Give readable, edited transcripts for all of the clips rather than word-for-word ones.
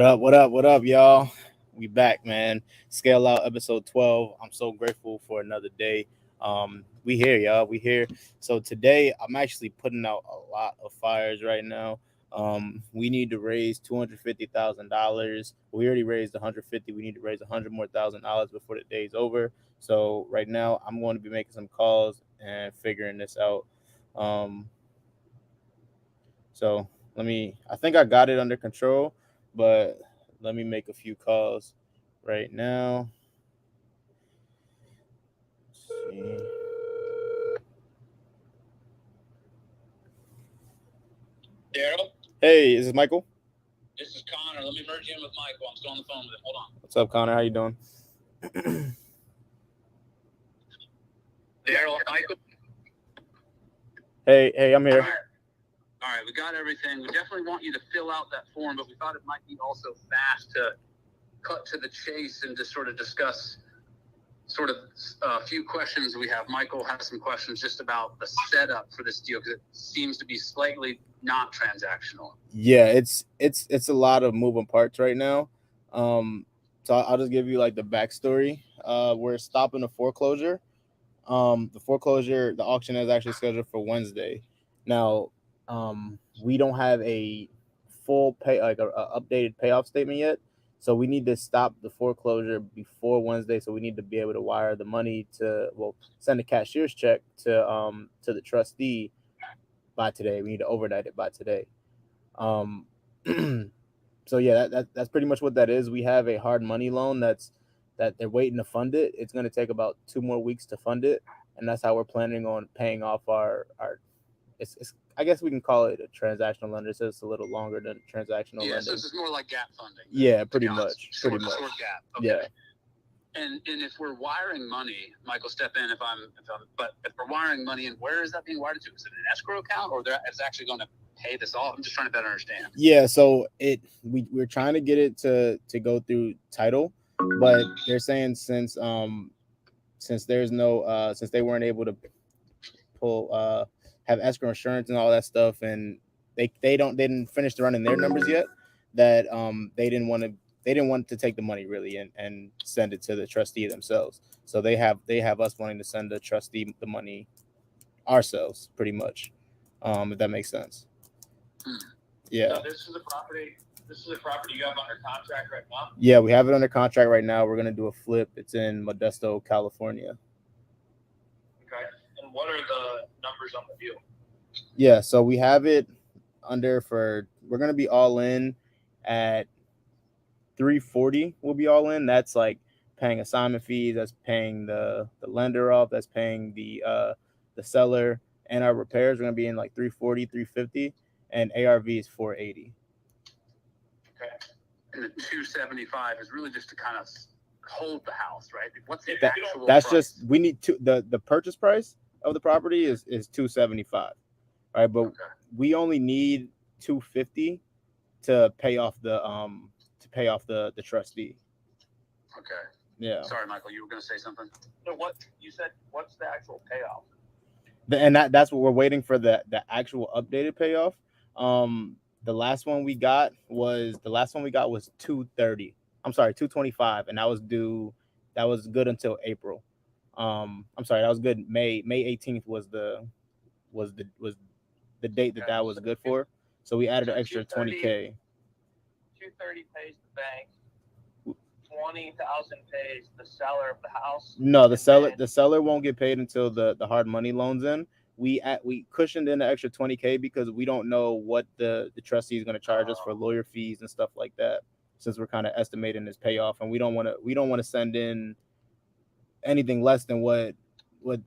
What up, y'all? We back, man. Scaleout episode 12. I'm so grateful for another day. We here, y'all. We here. So today I'm actually putting out a lot of fires right now. We need to raise $250,000. We already raised 150. We need to raise 100 more $1,000 before the day's over. So right now I'm going to be making some calls and figuring this out. So I think I got it under control, but let me make a few calls right now. Let's see. Daryll? Hey, is this Michael? This is Connor. Let me merge you in with Michael. I'm still on the phone with him. Hold on. What's up, Connor? How you doing? Daryll, Michael? Hey, I'm here. All right, we got everything. We definitely want you to fill out that form, but we thought it might be also fast to cut to the chase and just sort of discuss sort of a few questions we have. Michael has some questions just about the setup for this deal because it seems to be slightly not transactional. Yeah, it's a lot of moving parts right now. So I'll just give you like the backstory. We're stopping the foreclosure. The auction is actually scheduled for Wednesday. Now, we don't have a full a updated payoff statement yet. So we need to stop the foreclosure before Wednesday. So we need to be able to wire the money send a cashier's check to the trustee by today. We need to overnight it by today. So yeah, that's pretty much what that is. We have a hard money loan that they're waiting to fund it. It's going to take about 2 more weeks to fund it, and that's how we're planning on paying off our. It's I guess we can call it a transactional lender, so it's a little longer than transactional lending. Yeah, so this is more like gap funding. Yeah, pretty much. Short gap. Okay. Yeah. And if we're wiring money, Michael, step in but if we're wiring money, and where is that being wired to? Is it an escrow account, or it's actually going to pay this off? I'm just trying to better understand. Yeah, so we're trying to get it to go through title, but they're saying since there's no since they weren't able to pull have escrow insurance and all that stuff, and they didn't finish running their numbers yet, that they didn't want to take the money really and send it to the trustee themselves. So they have us wanting to send the trustee the money ourselves, pretty much. If that makes sense. Yeah. So this is a property you have under contract right now? Yeah, we have it under contract right now. We're gonna do a flip. It's in Modesto, California. Okay. And what are the numbers on the deal? Yeah, so we have it we're gonna be all in at 340. We'll be all in. That's like paying assignment fees, that's paying the lender off, that's paying the seller, and our repairs. We're gonna be in like 340, 350, and ARV is 480. Okay. And the 275 is really just to kind of hold the house, right? What's the actual that's price? Just we need to the purchase price of the property is 275. Right, but okay, we only need 250 to pay off the trustee. Okay. Yeah. Sorry, Michael, you were going to say something. So what you said? What's the actual payoff? And that's what we're waiting for, the actual updated payoff. The last one we got was 230. I'm sorry, 225, and that was due. That was good until April. I'm sorry, that was good. May 18th was the date that was good for. So we added an extra 20K. 230 pays the bank. 20,000 pays the seller of the house. No, the seller won't get paid until the hard money loans in. We cushioned in the extra 20K because we don't know what the trustee is going to charge us for lawyer fees and stuff like that, since we're kind of estimating this payoff, and we don't want to send in anything less than what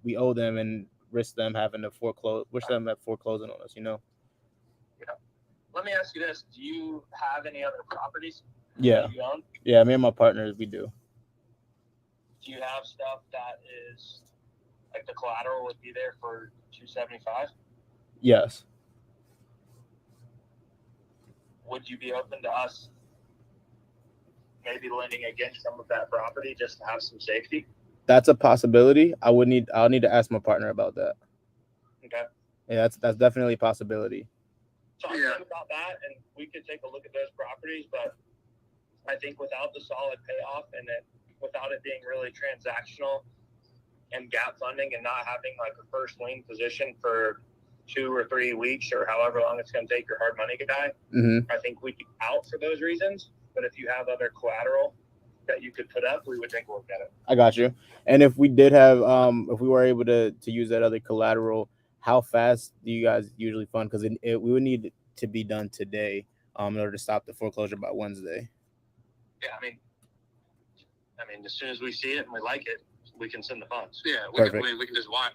we owe them and risk them having to foreclosing on us, Yeah. Let me ask you this: do you have any other properties? Yeah. That you own? Yeah, me and my partners, we do. Do you have stuff that is like the collateral would be there for 275? Yes. Would you be open to us maybe lending against some of that property just to have some safety? That's a possibility. I'll need to ask my partner about that. Okay. Yeah, that's definitely a possibility. Talk to him about that, and we could take a look at those properties. But I think without the solid payoff and without it being really transactional and gap funding and not having like a first lien position for 2 or 3 weeks or however long it's going to take your hard money guy, I think we'd be out for those reasons. But if you have other collateral that you could put up, we would take a look at it. I got you. And if we did have, if we were able to use that other collateral, how fast do you guys usually fund? Because we would need it to be done today in order to stop the foreclosure by Wednesday. Yeah, I mean, as soon as we see it and we like it, we can send the funds. Yeah, we can just wire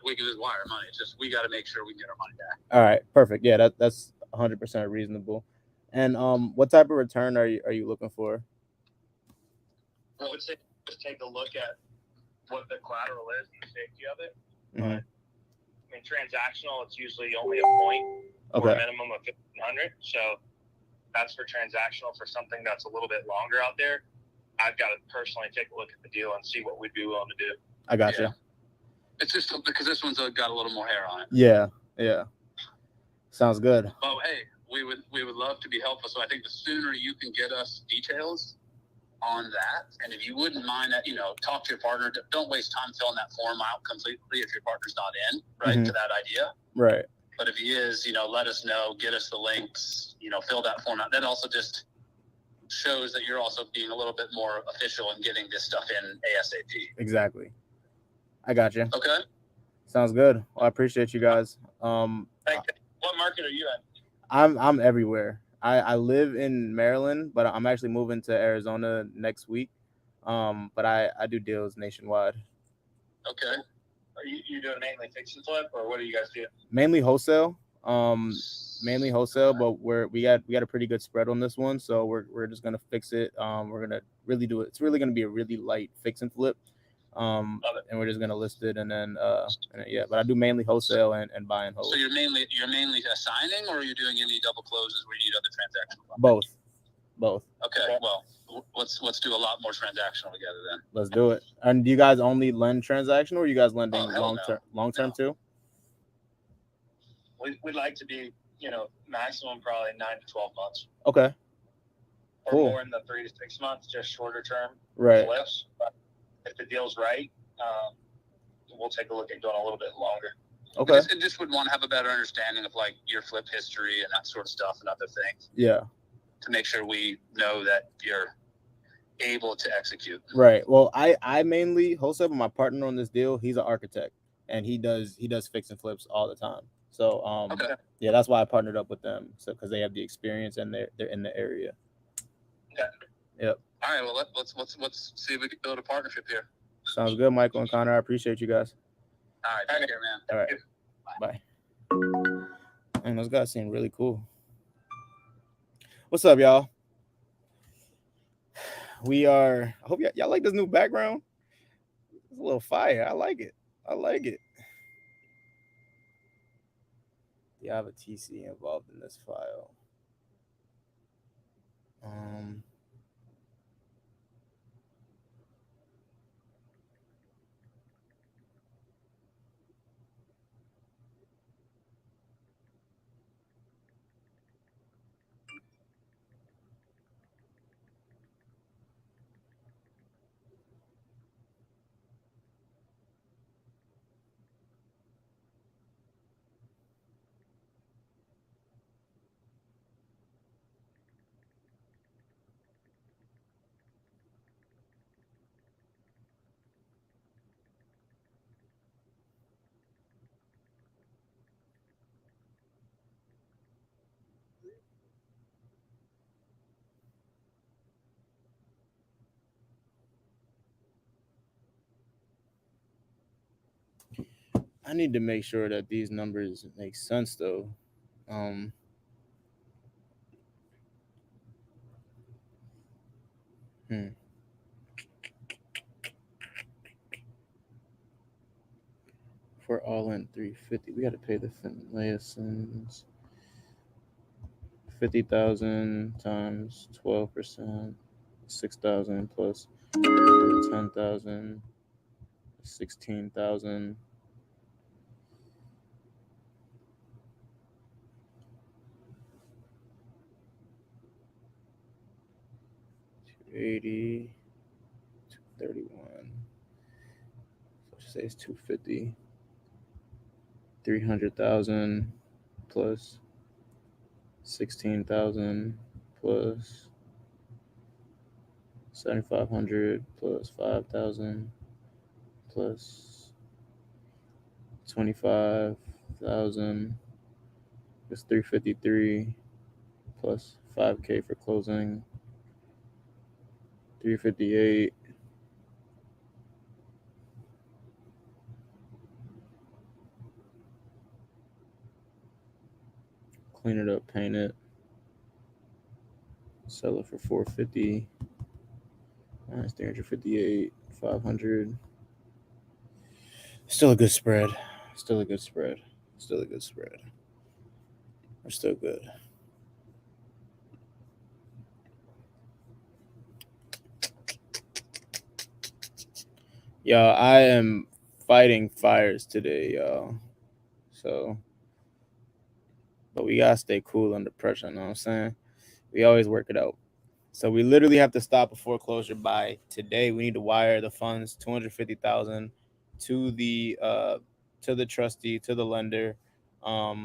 money. It's just we got to make sure we get our money back. All right, perfect. Yeah, that's 100% reasonable. And what type of return are you looking for? I would say just take a look at what the collateral is and the safety of it. Mm-hmm. But, I mean, transactional, it's usually only a point or a minimum of 1,500. So that's for transactional. For something that's a little bit longer out there, I've got to personally take a look at the deal and see what we'd be willing to do. I got you. It's just because this one's got a little more hair on it. Yeah. Sounds good. Oh, hey, we would love to be helpful. So I think the sooner you can get us details on that, and if you wouldn't mind that, talk to your partner. Don't waste time filling that form out completely if your partner's not in, right, to that idea. Right. But if he is, let us know, get us the links, fill that form out. That also just shows that you're also being a little bit more official in getting this stuff in ASAP. Exactly. I got you. Okay. Sounds good. Well, I appreciate you guys. What market are you at? I'm everywhere. I live in Maryland, but I'm actually moving to Arizona next week. But I do deals nationwide. Okay. Are you doing mainly fix and flip, or what do you guys do? Mainly wholesale. But we got a pretty good spread on this one, so we're just gonna fix it. We're gonna really do it. It's really gonna be a really light fix and flip. And we're just gonna list it, and then but I do mainly wholesale and buy and hold. So you're mainly assigning, or are you doing any double closes where you need other transactional? Both. Okay. Well, let's do a lot more transactional together then. Let's do it. And do you guys only lend transactional, or are you guys lending long term too? We'd like to be, maximum probably 9 to 12 months. Okay. Or cool. more in the 3 to 6 months, just shorter term flips. But if the deal's right, we'll take a look at going a little bit longer. Okay. I just would want to have a better understanding of like your flip history and that sort of stuff and other things. Yeah. To make sure we know that you're able to execute. Right. Well, I mainly wholesale, but my partner on this deal, he's an architect, and he does fix and flips all the time. So yeah, that's why I partnered up with them. So because they have the experience and they're in the area. Okay. Yep. All right. Well, let's see if we can build a partnership here. Sounds good, Michael and Connor. I appreciate you guys. All right. Take care, man. All right. Bye. Man, those guys seem really cool. What's up, y'all? I hope y'all like this new background. It's a little fire. I like it. Do you have a TC involved in this file? I need to make sure that these numbers make sense, though. For all in 350, we got to pay the Finlaysons 50,000 times 12%, 6,000 plus 10,000, 16,000. 280, 231. Let's say it's 250. 300,000 plus 16,000 plus 7,500 plus 5,000 plus 25,000 is 353 plus 5K for closing. 358. Clean it up, paint it. Sell it for 450. Minus 358. 500. Still a good spread. Still a good spread. Still a good spread. We're still good. Y'all, I am fighting fires today, y'all. So, but we gotta stay cool under pressure, you know what I'm saying? We always work it out. So we literally have to stop a foreclosure by today. We need to wire the funds, 250,000 to the trustee, to the lender. So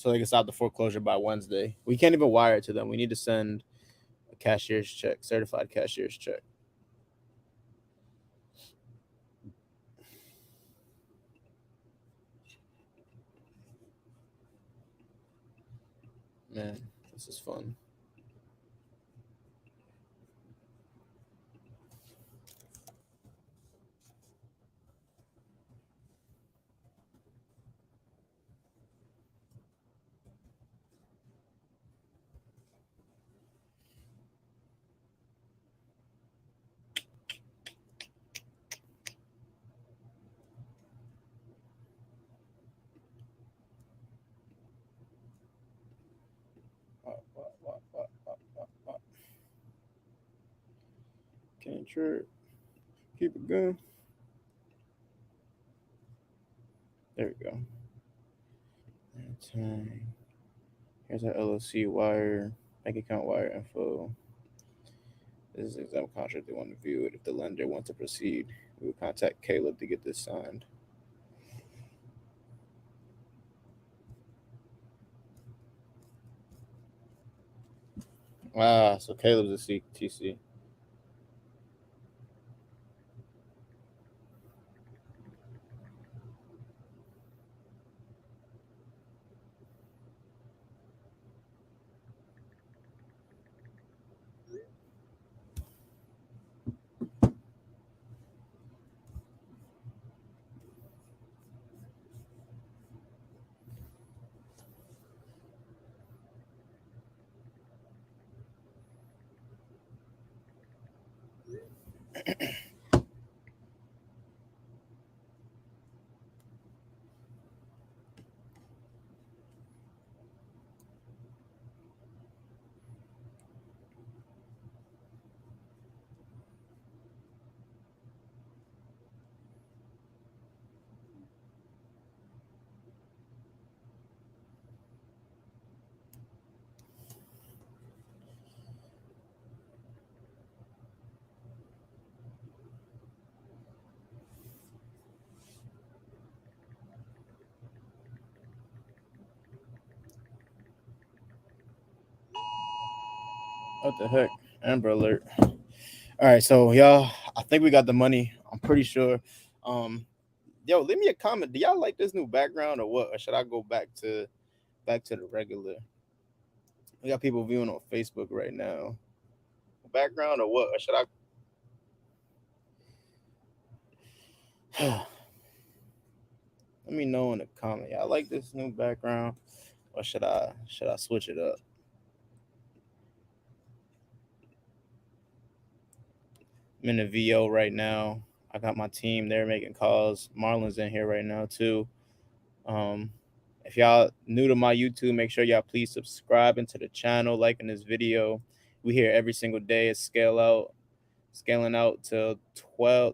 they can stop the foreclosure by Wednesday. We can't even wire it to them. We need to send a cashier's check, certified cashier's check. Man, this is fun. What? Can't trip. Keep it going. There we go. Here's our LLC wire, bank account wire info. This is an example contract they want to view it. If the lender wants to proceed, we will contact Caleb to get this signed. So Caleb's a CTC. What the heck? Amber Alert. All right, so y'all, I think we got the money. I'm pretty sure. Yo, leave me a comment. Do y'all like this new background or what? Or should I go back to the regular? We got people viewing on Facebook right now. Background or what? Or should I? Let me know in the comment. Y'all like this new background, or should I switch it up? I'm in the VO right now. I got my team there making calls. Marlon's in here right now too. If y'all new to my YouTube, make sure y'all please subscribe into the channel, liking this video. We here every single day at Scaleout, scaling out to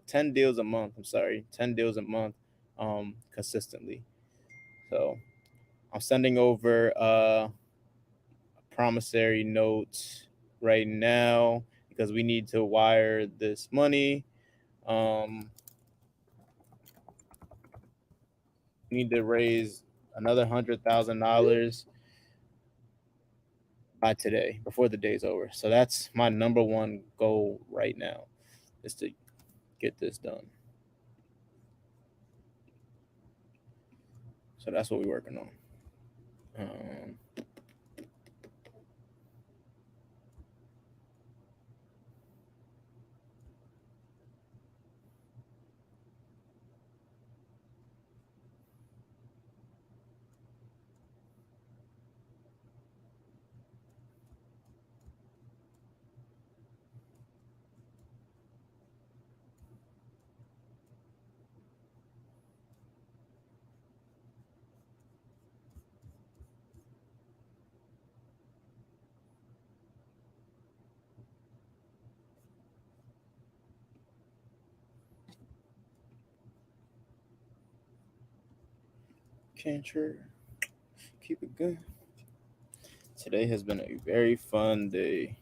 10 deals a month. 10 deals a month, consistently. So I'm sending over a promissory note right now because we need to wire this money. We need to raise another $100,000 by today before the day's over. So that's my number one goal right now, is to get this done. So that's what we're working on. Cancer, keep it good. Today has been a very fun day.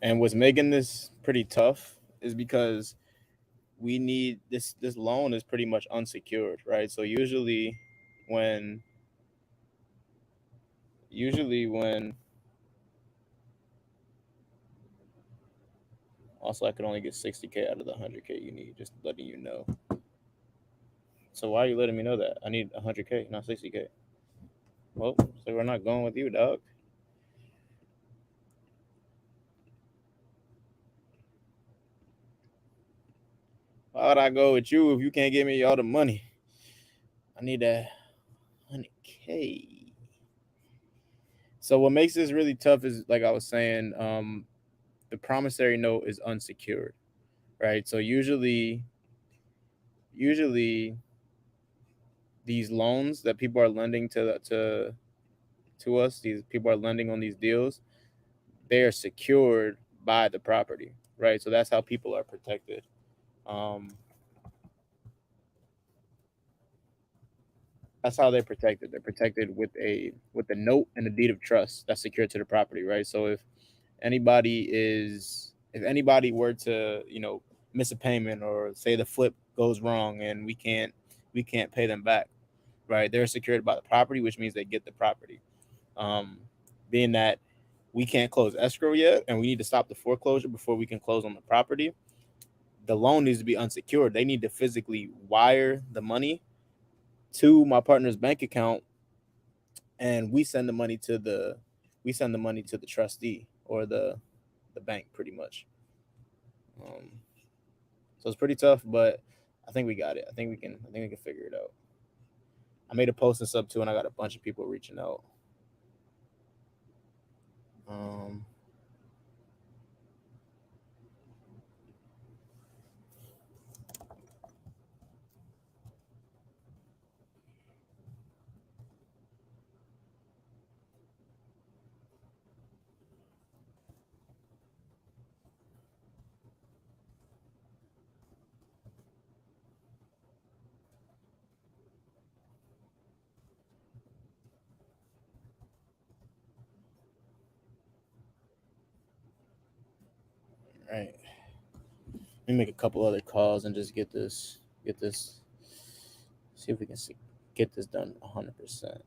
And what's making this pretty tough is because we need this loan is pretty much unsecured, right? So when usually when also I could only get 60K out of the 100K you need, just letting you know. So why are you letting me know that? I need 100K, not 60K. Well, so we're not going with you, dog. Why would I go with you if you can't give me all the money? I need that 100K. So what makes this really tough is, like I was saying, the promissory note is unsecured, right? So usually these loans that people are lending to us, these people are lending on these deals, they are secured by the property, right? So that's how people are protected. Um, that's how they're protected. They're protected with a note and a deed of trust that's secured to the property, right? So if anybody were to miss a payment, or say the flip goes wrong and we can't pay them back, right? They're secured by the property, which means they get the property. Um, being that we can't close escrow yet, and we need to stop the foreclosure before we can close on the property, the loan needs to be unsecured. They need to physically wire the money to my partner's bank account, and we send the money to the trustee, or the bank, pretty much. Um, so it's pretty tough, but I think we got it. I think we can figure it out. I made a post and sub too, and I got a bunch of people reaching out. Um, right. Let me make a couple other calls and just get this. See if we can get this done 100%.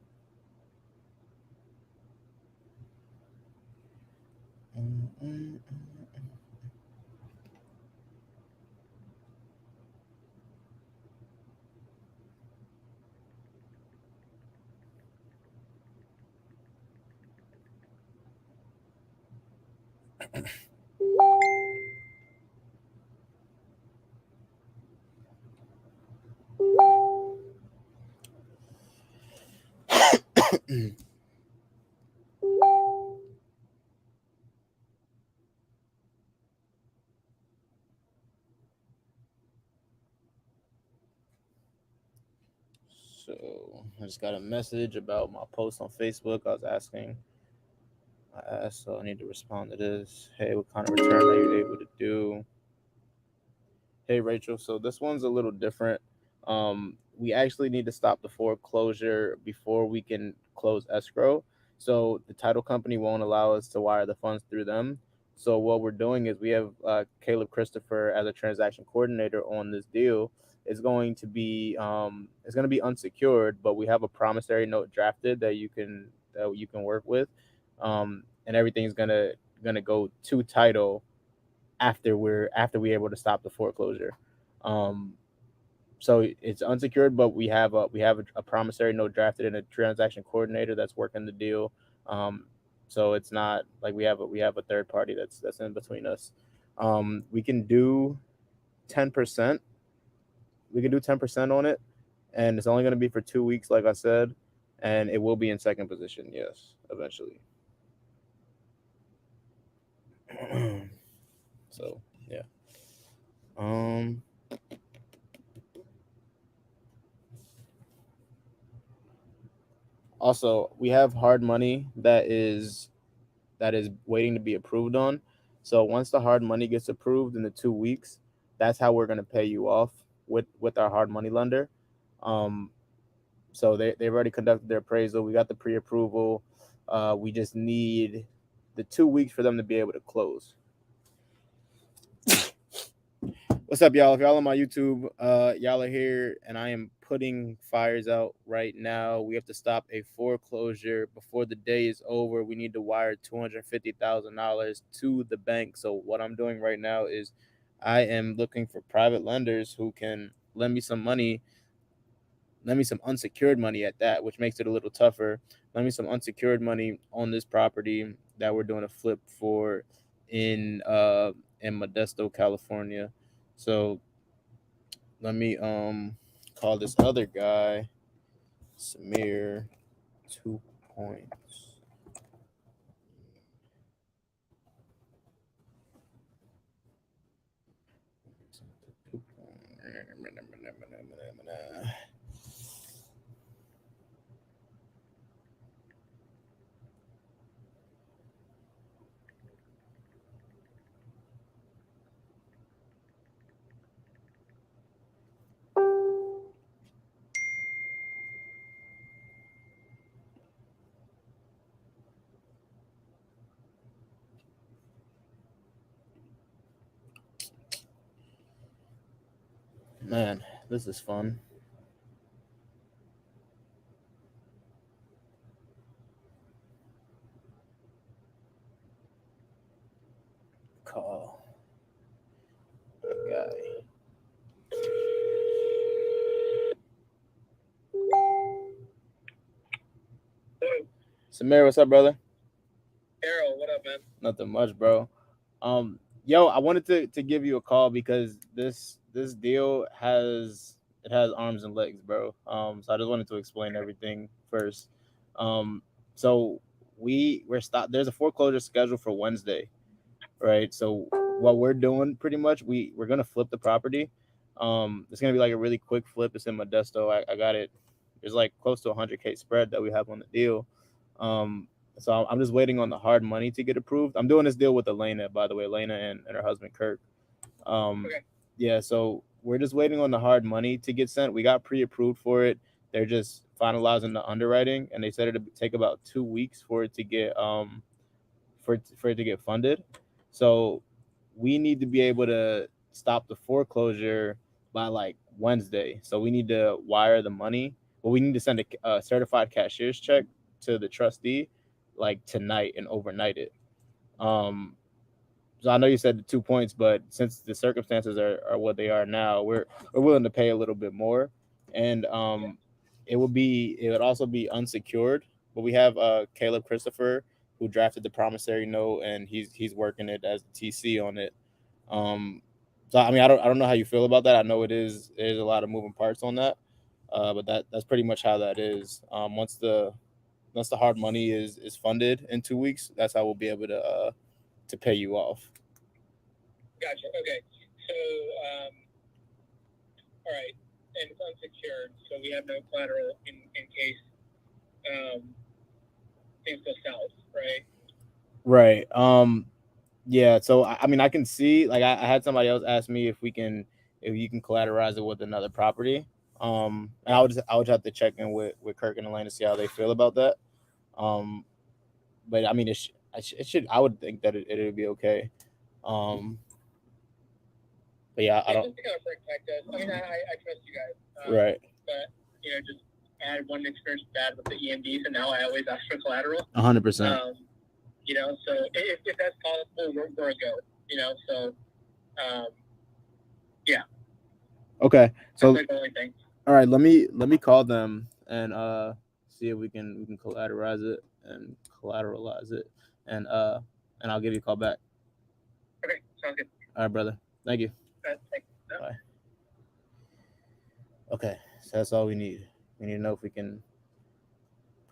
So I just got a message about my post on Facebook. I asked, so I need to respond to this. Hey, what kind of return are you able to do? Hey Rachel, so this one's a little different. We actually need to stop the foreclosure before we can close escrow. So the title company won't allow us to wire the funds through them. So what we're doing is we have Caleb Christopher as a transaction coordinator on this deal. It's going to be unsecured, but we have a promissory note drafted that you can work with, and everything's gonna go to title after we're able to stop the foreclosure. Um, so it's unsecured, but we have a promissory note drafted and a transaction coordinator that's working the deal. Um, so it's not like we have a third party that's in between us. We can do 10%. We can do 10% on it, and it's only going to be for 2 weeks, like I said, and it will be in second position. Yes, eventually. So yeah. Um. Also, we have hard money that is waiting to be approved on. So once the hard money gets approved in the 2 weeks, that's how we're gonna pay you off with our hard money lender. Um, so they've already conducted their appraisal. We got the pre-approval. We just need the 2 weeks for them to be able to close. What's up, y'all? If y'all on my YouTube, y'all are here, and I am putting fires out right now. We have to stop a foreclosure before the day is over. We need to wire $250,000 to the bank. So what I'm doing right now is I am looking for private lenders who can lend me some unsecured money at that, which makes it a little tougher. Lend me some unsecured money on this property that we're doing a flip for in Modesto, California. So let me call this other guy, Samir, 2 points. Man, this is fun. Call guy. Samir, what's up, brother? Daryll, what up, man? Nothing much, bro. Yo, I wanted to give you a call because this deal has arms and legs, bro. So I just wanted to explain everything first. Um, so we're stopped. There's a foreclosure scheduled for Wednesday, right? So what we're doing pretty much, we're gonna flip the property. It's gonna be like a really quick flip. It's in Modesto. I got it. There's like close to 100K spread that we have on the deal. So I'm just waiting on the hard money to get approved. I'm doing this deal with Elena, by the way, Elena and her husband Kirk. Okay. Yeah, so we're just waiting on the hard money to get sent. We got pre-approved for it. They're just finalizing the underwriting, and they said it'd take about 2 weeks for it to get for it to get funded. So we need to be able to stop the foreclosure by like Wednesday. So we need to wire the money. Well, we need to send a certified cashier's check to the trustee like tonight and overnight it. Um, so I know you said the 2 points, but since the circumstances are what they are now, we're willing to pay a little bit more, and it would also be unsecured. But we have Caleb Christopher who drafted the promissory note, and he's working it as the TC on it. Um, so I mean, I don't know how you feel about that. I know it is a lot of moving parts on that, but that's pretty much how that is. Once the hard money is funded in 2 weeks, that's how we'll be able to pay you off. Gotcha. Okay. So, all right, and it's unsecured, so we have no collateral in case things go south, right? Right. Yeah. So I mean, I can see like I had somebody else ask me if you can collateralize it with another property. And I would have to check in with Kirk and Elaine to see how they feel about that. But I mean, it should. I would think that it would be okay. But yeah, I don't. Just to kind of protect us. I mean, I trust you guys. Right. But just I had one experience bad with the EMDs, and now I always ask for collateral. 100%. So if that's possible, we're a go. So yeah. Okay. So that's the only thing. All right, let me call them and see if we can collateralize it, and I'll give you a call back. Okay, sounds good. All right, brother. Thank you. Thanks. Bye. Okay, so that's all we need. We need to know if we can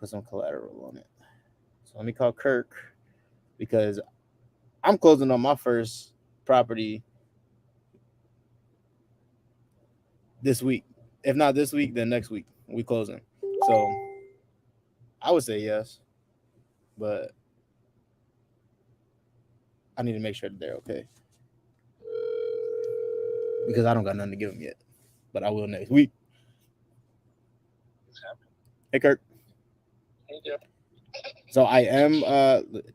put some collateral on it. So let me call Kirk, because I'm closing on my first property this week. If not this week, then next week we closing. So I would say yes, but I need to make sure that they're okay, because I don't got nothing to give them yet, but I will next week. Hey, Kirk. Hey, Joe. So I am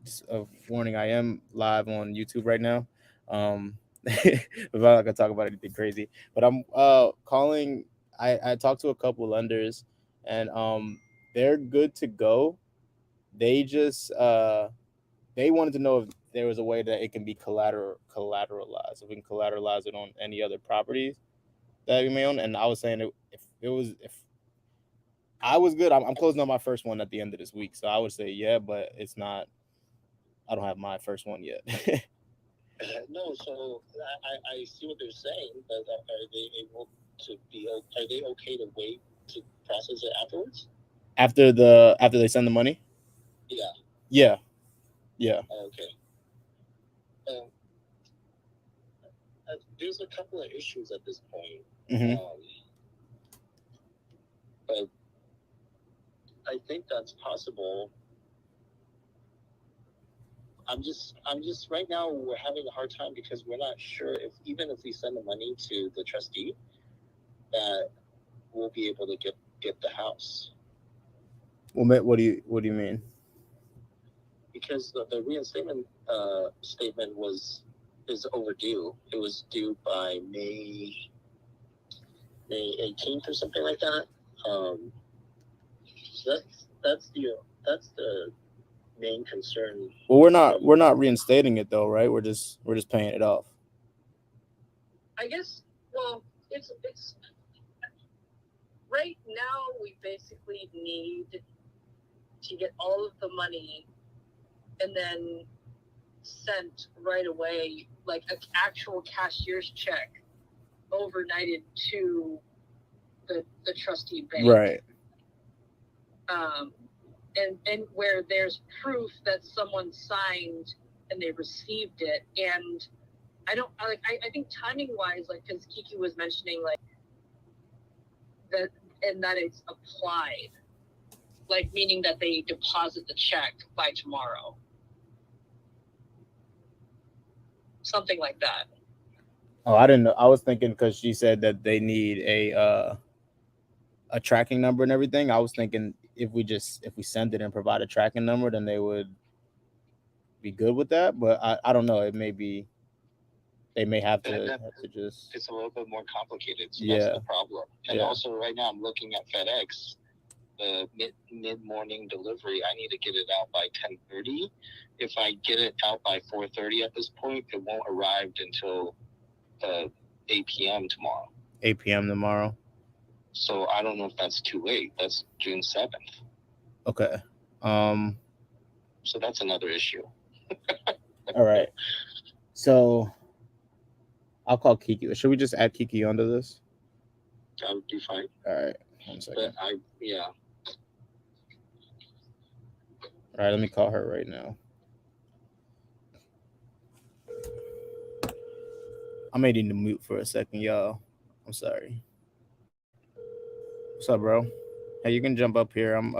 just a warning, I am live on YouTube right now. I'm not gonna talk about anything crazy, but I'm calling. I talked to a couple lenders, and they're good to go. They just they wanted to know if there was a way that it can be collateralized, if we can collateralize it on any other properties that we may own. And I was saying if I was good, I'm closing on my first one at the end of this week, so I would say yeah, but it's not. I don't have my first one yet. No, so I see what they're saying, but are they able to be? Are they okay to wait to process it afterwards? After they send the money? Yeah. Yeah. Okay. There's a couple of issues at this point, but I think that's possible. I'm just right now we're having a hard time because we're not sure if even if we send the money to the trustee, that we'll be able to get the house. Well, what do you mean? Because the reinstatement statement is overdue. It was due by May 18th or something like that. So that's the main concern. Well, we're not reinstating it though, right? We're just paying it off. I guess. Well, it's right now we basically need to get all of the money and then sent right away, like an actual cashier's check overnighted to the trustee bank. Right. And where there's proof that someone signed and they received it. And I think timing wise, like, because Kiki was mentioning like that, and that it's applied, like meaning that they deposit the check by tomorrow. Something like that. Oh, I didn't know. I was thinking because she said that they need a tracking number and everything. I was thinking if we send it and provide a tracking number, then they would be good with that. But I don't know. It may be they may have to just. It's a little bit more complicated. So yeah. That's the problem. And also right now I'm looking at FedEx. The mid-morning delivery, I need to get it out by 10:30. If I get it out by 4:30 at this point, it won't arrive until 8 p.m. tomorrow. 8 p.m. tomorrow. So I don't know if that's too late. That's June 7th. Okay. So that's another issue. All right. So I'll call Kiki. Should we just add Kiki onto this? That would be fine. All right. 1 second. But All right, let me call her right now. I may need to mute for a second, y'all. I'm sorry. What's up, bro? Hey, you can jump up here. I'm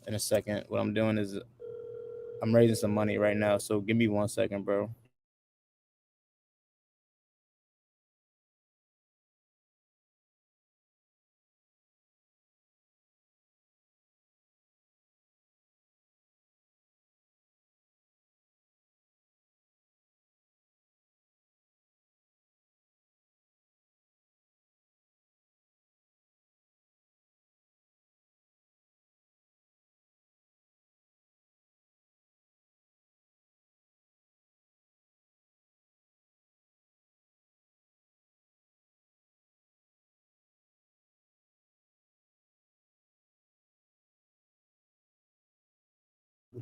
in a second. What I'm doing is I'm raising some money right now, so give me 1 second, bro.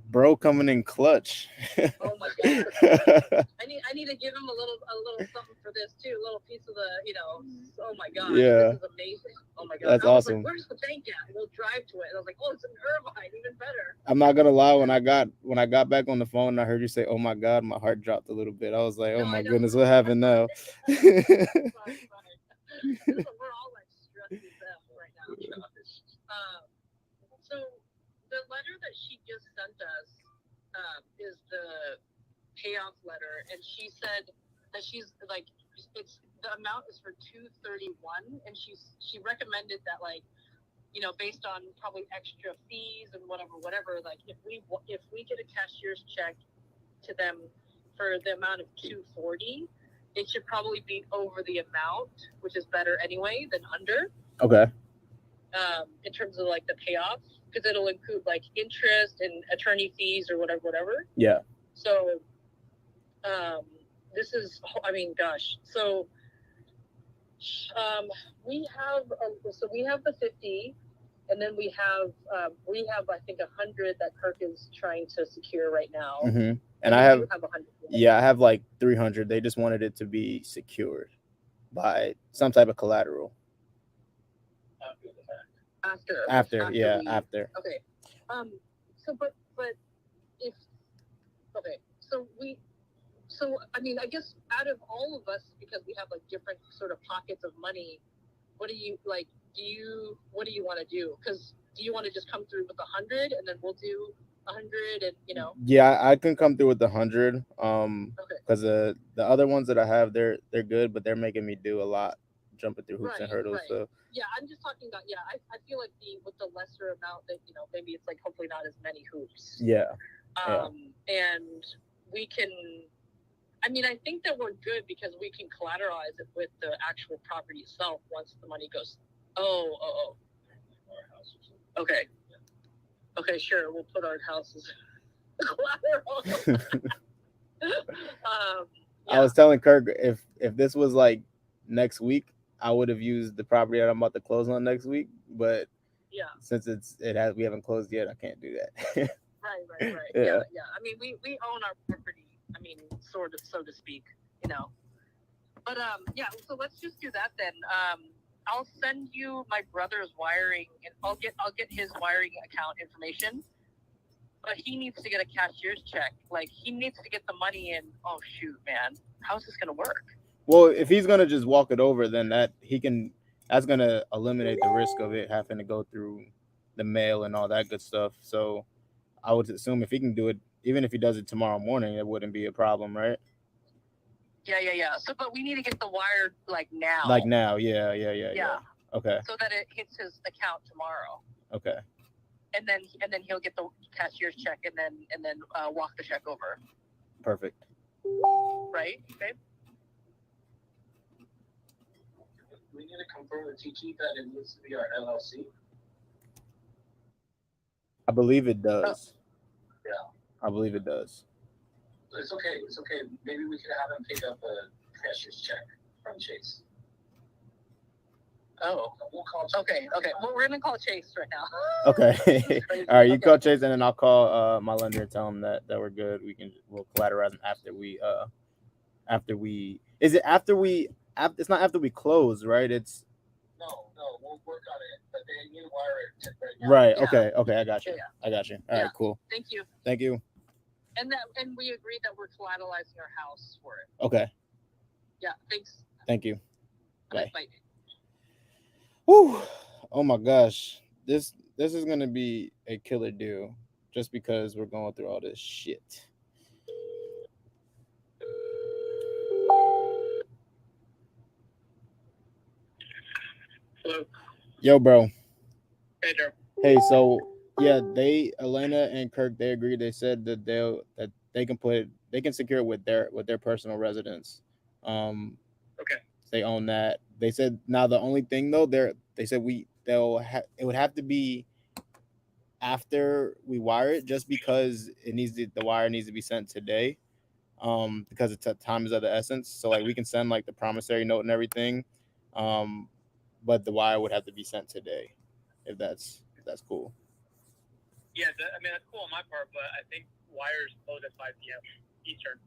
Bro coming in clutch. Oh my god. I need to give him a little something for this too, a little piece of the, oh my god. Yeah. This is amazing. Oh my god. That's I was awesome. like, where's the bank at? And we'll drive to it. And I was like, oh, it's in Irvine, even better. I'm not gonna lie, when I got back on the phone and I heard you say, "Oh my god," my heart dropped a little bit. I was like, "Oh my goodness, what happened now?" Fine. We're all like stressed as hell right now. So the letter that she just sent us is the payoff letter, and she said that she's like, it's the amount is for $231, and she recommended that, like, based on probably extra fees and whatever, like if we get a cashier's check to them for the amount of $240, it should probably be over the amount, which is better anyway than under. Okay. In terms of like the payoff, because it'll include like interest and attorney fees or whatever. Yeah. So, this is, I mean, gosh. So, we have the 50, and then we have I think 100 that Kirk is trying to secure right now. Mm-hmm. And I have 100. Yeah, I have like 300. They just wanted it to be secured by some type of collateral. After. Okay. So, but if, okay, so I mean, I guess out of all of us, because we have like different sort of pockets of money, what do you want to do? Because do you want to just come through with 100 and then we'll do 100 and Yeah, I can come through with the 100. Okay. Because the other ones that I have, they're good, but they're making me do a lot, jumping through hoops and hurdles. Right. So yeah, I'm just talking about, I feel like with the lesser amount that, maybe it's like hopefully not as many hoops. yeah. And we can, I mean, I think that we're good because we can collateralize it with the actual property itself once the money goes. Oh. Okay. Okay, sure. We'll put our houses collateral. I was telling Kirk, if this was like next week, I would have used the property that I'm about to close on next week. But since we haven't closed yet, I can't do that. Right. Yeah. I mean, we own our property. I mean, sort of, so to speak, But so let's just do that then. I'll send you my brother's wiring, and I'll get his wiring account information. But he needs to get a cashier's check. Like, he needs to get the money in. Oh shoot, man, how's this gonna work? Well, if he's gonna just walk it over, then that's gonna eliminate the risk of it having to go through the mail and all that good stuff. So I would assume if he can do it, even if he does it tomorrow morning, it wouldn't be a problem, right? Yeah. So, but we need to get the wire like now. Like now, yeah. Okay. So that it hits his account tomorrow. Okay. And then he'll get the cashier's check and then walk the check over. Perfect. Right? Okay. We need to confirm with TT that it needs to be our LLC. I believe it does. Yeah. I believe it does. It's okay. Maybe we could have him pick up a cashier's check from Chase. Oh. We'll call Chase. Okay. Well, we're gonna call Chase right now. Okay. All right. You call Chase, and then I'll call my lender and tell him that we're good. We'll collateralize them after we. Is it after we? It's not after we close, right? It's. No. We'll work on it, but they need to wire it right now. Right. Yeah. Okay. I got you. Yeah. I got you. All right. Cool. Thank you. Thank you. And we agreed that we're collateralizing our house for it. Okay. Yeah. Thanks. Thank you. Bye. Bye. Whew. Oh my gosh. This is gonna be a killer deal just because we're going through all this shit. Hello. Yo, bro. Hey, Daryll. Hey, so yeah, Elena and Kirk, they agreed. They said that they can secure it with their personal residence. Okay. They own that. They said now the only thing though, they said it would have to be after we wire it, just because the wire needs to be sent today. Because time is of the essence. So like we can send like the promissory note and everything. But the wire would have to be sent today, if that's cool. Yeah, I mean, that's cool on my part, but I think wires close at 5 p.m. Eastern.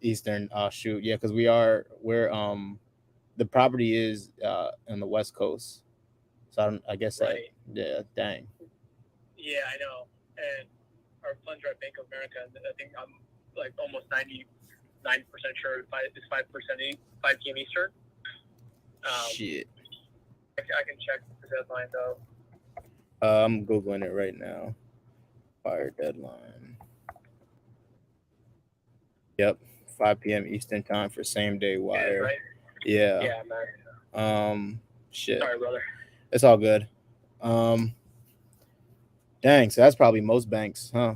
Eastern. Oh shoot, yeah, because we're the property is on the West Coast, so I guess Right. yeah, dang. Yeah, I know. And our funds are at Bank of America, and I think I'm like almost 99% sure it's 5 p.m. Eastern. Shit. I can check the deadline though. I'm googling it right now. Fire deadline. Yep, 5 p.m. Eastern time for same day wire. Right? Yeah. Yeah, man. Shit. Sorry, brother. It's all good. Dang, so that's probably most banks, huh?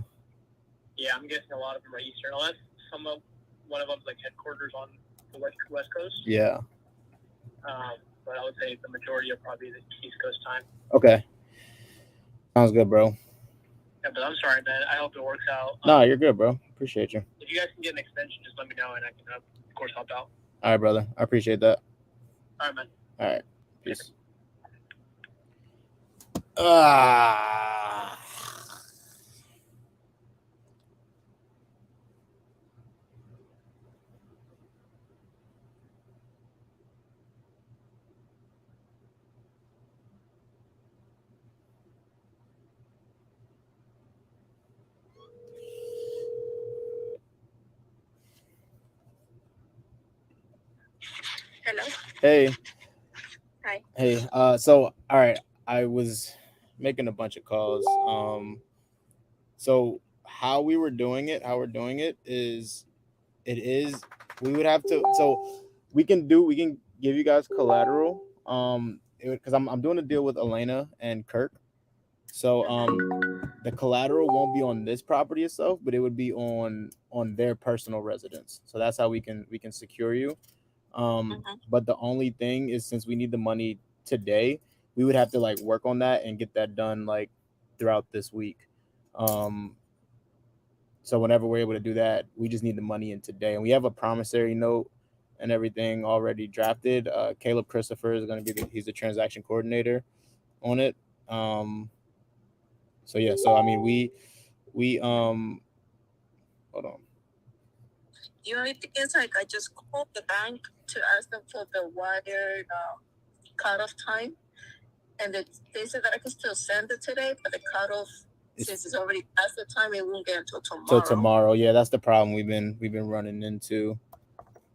Yeah, I'm guessing a lot of them are Eastern, unless one of them's like headquarters on the West Coast. Yeah. But I would say the majority are probably the East Coast time. Okay. Sounds good, bro. Yeah, but I'm sorry, man. I hope it works out. No, you're good, bro. Appreciate you. If you guys can get an extension, just let me know, and I can, of course, help out. All right, brother. I appreciate that. All right, man. All right. Peace. Ah. Hello. Hey. Hi. Hey. So all right, I was making a bunch of calls. So how we're doing it is we would have to, so we can give you guys collateral. Because I'm doing a deal with Elena and Kirk. So the collateral won't be on this property itself, but it would be on their personal residence. So that's how we can secure you. But the only thing is, since we need the money today, we would have to like work on that and get that done like throughout this week. So whenever we're able to do that, we just need the money in today, and we have a promissory note and everything already drafted. Caleb Christopher is going to be he's the transaction coordinator on it. So yeah, so I mean we hold on. The only thing is, like, I just called the bank to ask them for the wire cutoff time, and they said that I can still send it today, but the cutoff, since it's already past the time, it won't get until tomorrow. Till tomorrow, yeah, that's the problem we've been running into.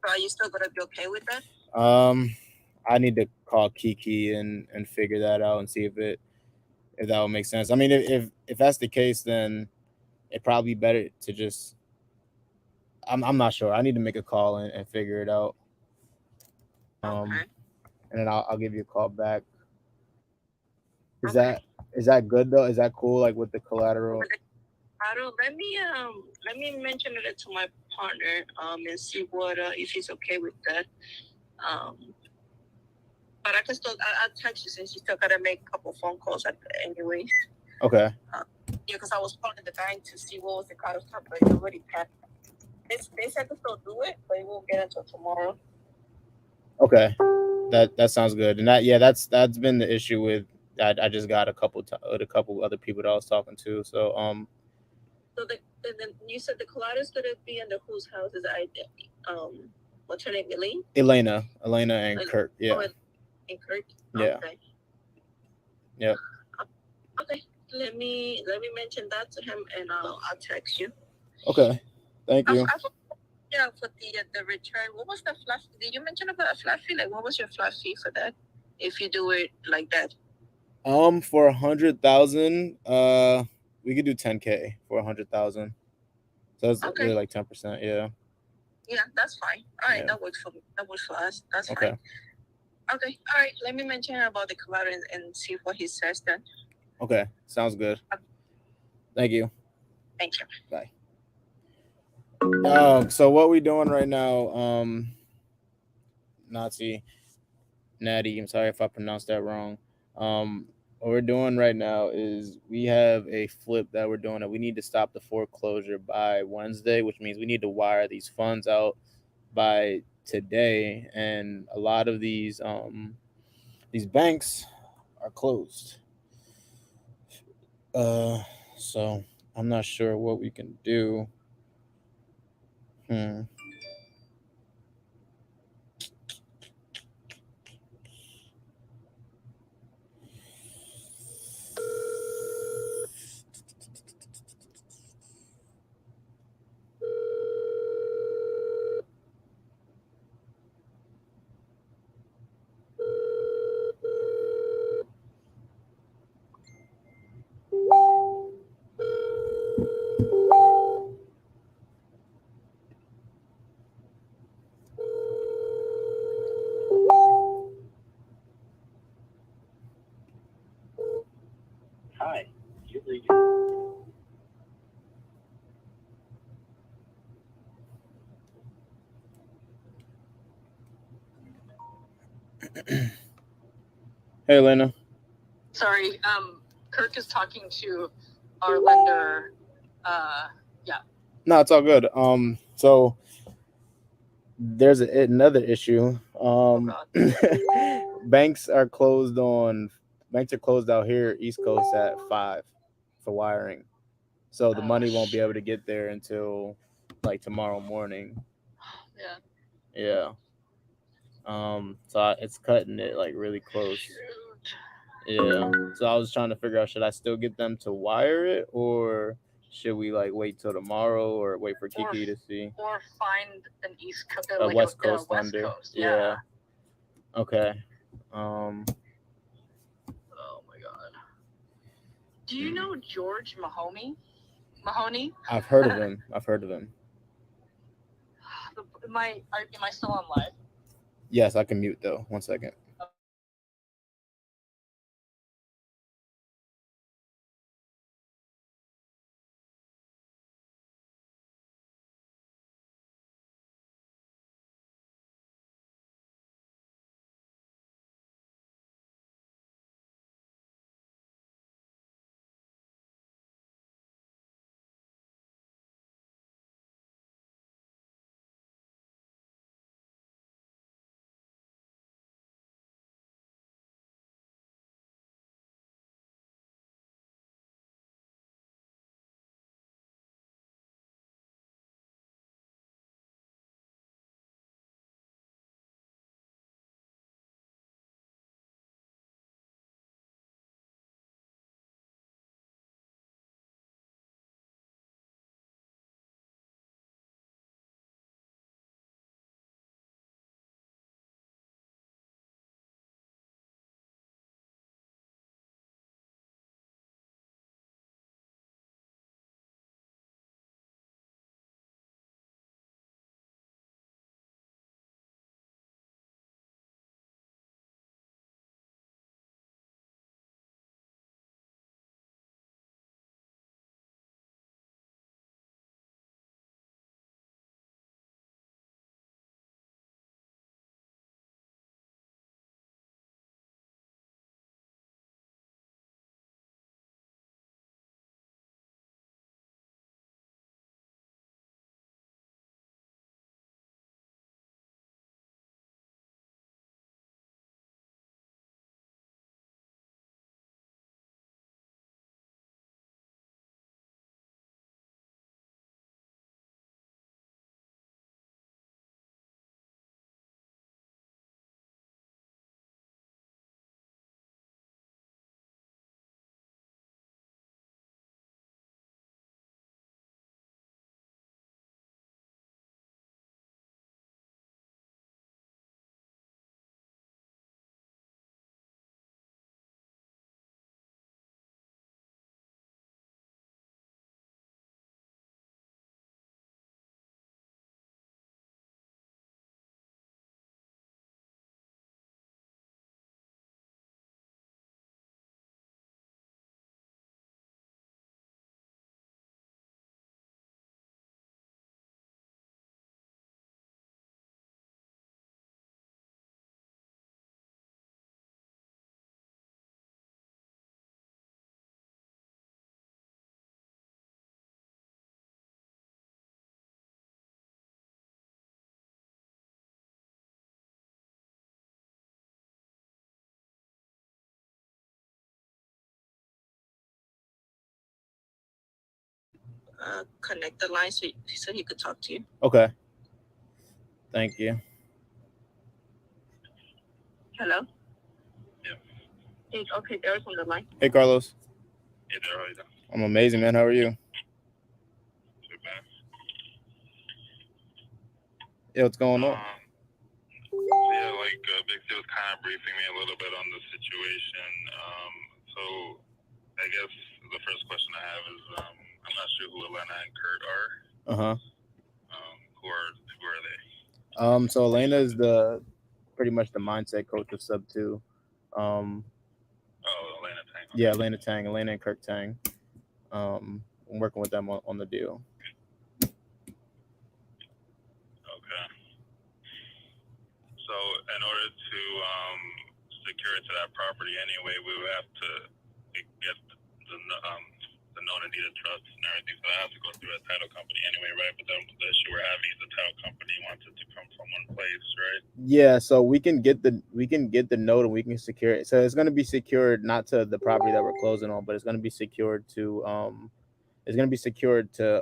So are you still gonna be okay with that? I need to call Kiki and figure that out and see if that would make sense. I mean, if that's the case, then it'd probably be better to just. I'm not sure. I need to make a call and figure it out. Okay. And then I'll give you a call back. Is that good though? Is that cool? Like with the collateral? Let me mention it to my partner and see what if he's okay with that. But I can still I'll text you, since you still gotta make a couple phone calls anyway. Okay. Yeah, because I was calling the bank to see what was the cutoff time, but it already passed. They said to still do it, but it won't get until tomorrow. Okay, that sounds good. And that's been the issue with. I just got a couple other people that I was talking to. So So then you said the collateral is gonna be under whose house? Is what's her name? Elena and Kirk. Yeah. Oh, and Kirk. Yeah. Okay. Yep. Okay. Let me mention that to him, and I'll text you. Okay. Thank you. Yeah, for the return. What was the flat fee? Did you mention about a flat fee? Like, what was your flat fee for that? If you do it like that. For 100,000, we could do 10K for 100,000. So that's really like 10%. Yeah. Yeah, that's fine. All right, that works for me. That works for us. That's okay. Fine. Okay. All right. Let me mention about the collateral and see what he says then. Okay. Sounds good. Thank you. Thank you. Bye. So what we doing right now, Natty, I'm sorry if I pronounced that wrong. What we're doing right now is we have a flip that we're doing that we need to stop the foreclosure by Wednesday, which means we need to wire these funds out by today, and a lot of these banks are closed. So I'm not sure what we can do. Hi. You read Hey, Lena. Sorry, Kirk is talking to our lender. Yeah. No, it's all good. So there's another issue. Oh God. Banks are closed out here East Coast at 5 for wiring. So the money won't be able to get there until like tomorrow morning. Yeah. Yeah. So it's cutting it like really close. Shoot. Yeah. So I was trying to figure out, should I still get them to wire it, or should we like wait till tomorrow, or wait for Kiki to see? Or find an A West Coast West lender. Coast. Yeah. Okay. Oh my God. Do you know George Mahoney? I've heard of him. Am I still on live? Yes, I can mute though. 1 second. connect the line so he could talk to you. Okay. Thank you. Hello? Yeah. Hey, okay, Daryl's on the line. Hey, Carlos. Hey, Daryll, how you doing? I'm amazing, man. How are you? Too bad. Yeah, what's going on? Yeah, like Big C was kind of briefing me a little bit on the situation. So I guess the first question I have is I'm not sure who Elena and Kurt are. Who are they? So Elena is pretty much the mindset coach of Sub 2. Elena Tang. Okay. Yeah, Elena and Kirk Tang. I'm working with them on the deal. Okay. So in order to secure it to that property anyway, we would have to get the known and deed of trust and everything. So that has to go through a title company anyway, right? But the issue we're having is the title company wants it to come from one place, right? Yeah, so we can get the note and we can secure it. So it's going to be secured not to the property that we're closing on, but it's going to be secured to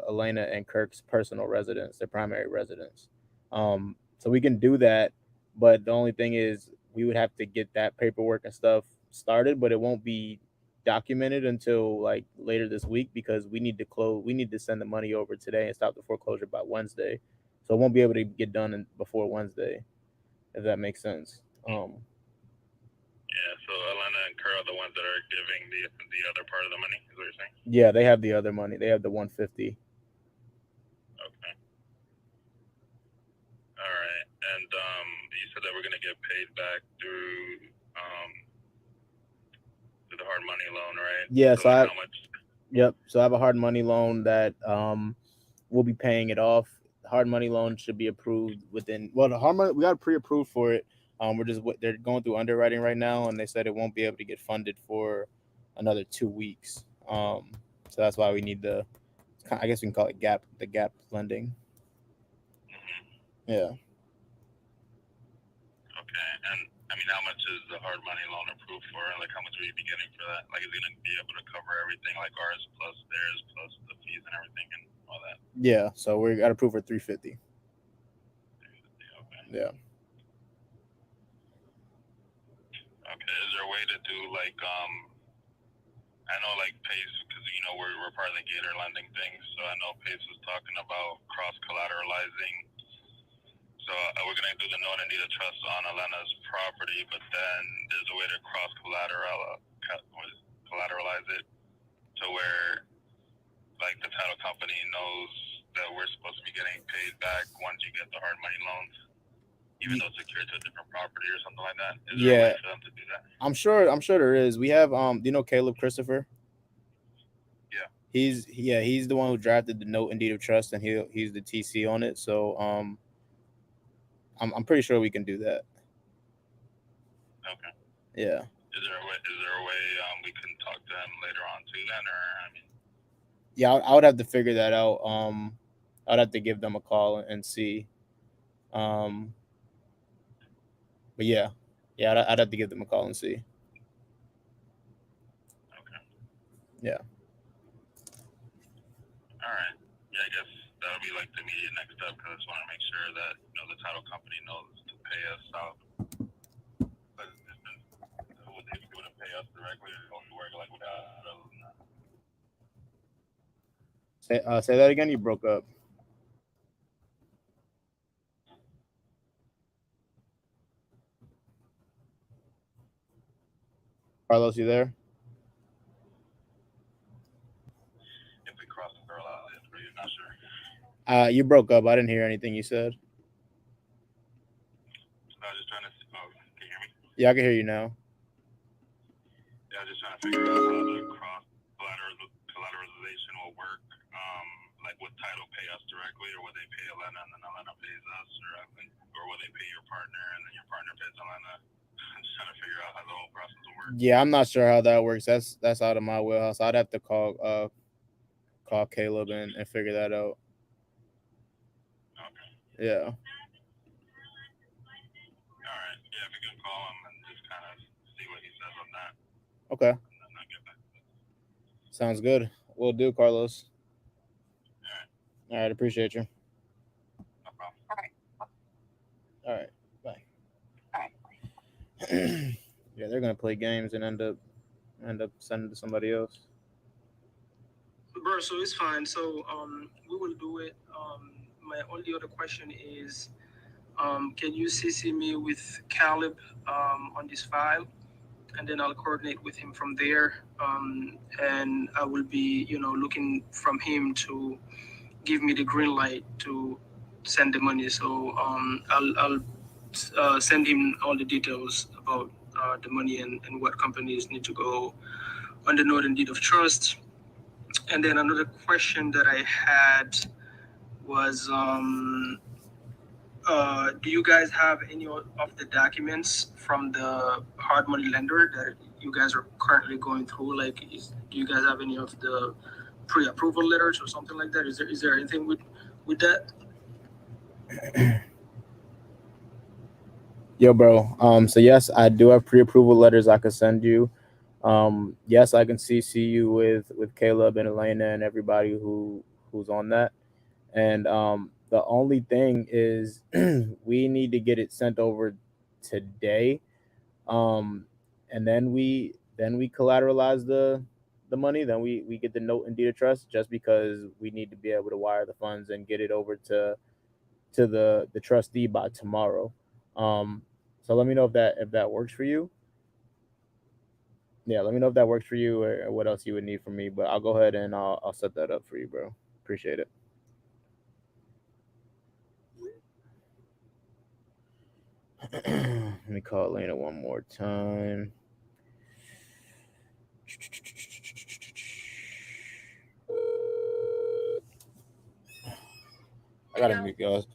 Elena and Kirk's personal residence, their primary residence. So we can do that, but the only thing is we would have to get that paperwork and stuff started, but it won't be documented until like later this week because we need to send the money over today and stop the foreclosure by Wednesday. So it won't be able to get done before Wednesday, if that makes sense. Yeah, so Elena and Kurt are the ones that are giving the other part of the money, is what you're saying? Yeah, they have the other money. They have the $150. Okay. All right. And you said that we're gonna get paid back through the hard money loan, right? Yeah, so like how much? Yep. So I have a hard money loan that we'll be paying it off. The hard money loan should be approved within. Well, the hard money we got pre-approved for it. They're going through underwriting right now, and they said it won't be able to get funded for another 2 weeks. So that's why we need I guess we can call it gap lending. Yeah. Okay. And I mean, how much is the hard money loan approved for? Like, how much will you be getting for that? Like, is it gonna be able to cover everything, like ours plus theirs plus the fees and everything and all that? Yeah. So we got approved for $350. Okay. Yeah. Okay. Is there a way to do like I know like Pace, because we're part of the Gator lending thing, so I know Pace was talking about cross collateralizing. So we're gonna do the known and deed of trust on Elena's property, but then there's a way to cross collateralize it to where like the title company knows that we're supposed to be getting paid back once you get the hard money loans, even though it's secured to a different property or something like that. Is there a way for them to do that? I'm sure there is. We have do you know Caleb Christopher? Yeah. He's the one who drafted the note and deed of trust, and he's the TC on it. So I'm pretty sure we can do that. Okay. Yeah. Is there a way we can talk to him later on too then, or I mean? Yeah, I would have to figure that out. I'd have to give them a call and see. But yeah, I'd have to give them a call and see. Okay. Yeah. All right. Yeah, I guess that'll be like the immediate next step because I just want to make sure that the title company knows to pay us out. But would they be able to pay us directly, or we work like without other than that? Say that again. You broke up. Carlos, you there? If we cross the girl out, you're not sure. You broke up. I didn't hear anything you said. I was just trying to. Oh, can you hear me? Yeah, I can hear you now. Yeah, I was just trying to figure out how the cross collateralization will work. Like, would title pay us directly, or would they pay Elena and then Elena pays us, or will they pay your partner and then your partner pays Elena? I'm just trying to figure out how the whole process will work. Yeah, I'm not sure how that works. That's out of my wheelhouse. I'd have to call Caleb and figure that out. Okay. Yeah. All right. Yeah, if you can call him and just kind of see what he says on that. Okay. And then I'll get back to it. Sounds good. We'll do, Carlos. All right, appreciate you. No problem. All right, bye. All right. Yeah, they're gonna play games and end up sending to somebody else. Bro, so it's fine. So we will do it. My only other question is, can you CC me with Caleb on this file, and then I'll coordinate with him from there. And I will be, looking from him to give me the green light to send the money. So I'll send him all the details about the money and what companies need to go on the note and deed of trust. And then another question that I had was, do you guys have any of the documents from the hard money lender that you guys are currently going through? Like, do you guys have any of the pre-approval letters or something like that? Is there anything with that? Yo, bro. So yes, I do have pre-approval letters I could send you. Yes, I can CC you with Caleb and Elena and everybody who's on that. And the only thing is we need to get it sent over today. And then we collateralize the money. Then we get the note and deed of trust, just because we need to be able to wire the funds and get it over to the trustee by tomorrow. So let me know if that works for you. Yeah, let me know if that works for you, or what else you would need from me. But I'll go ahead and I'll set that up for you, bro. Appreciate it. Let me call Elena one more time. I gotta mute guys.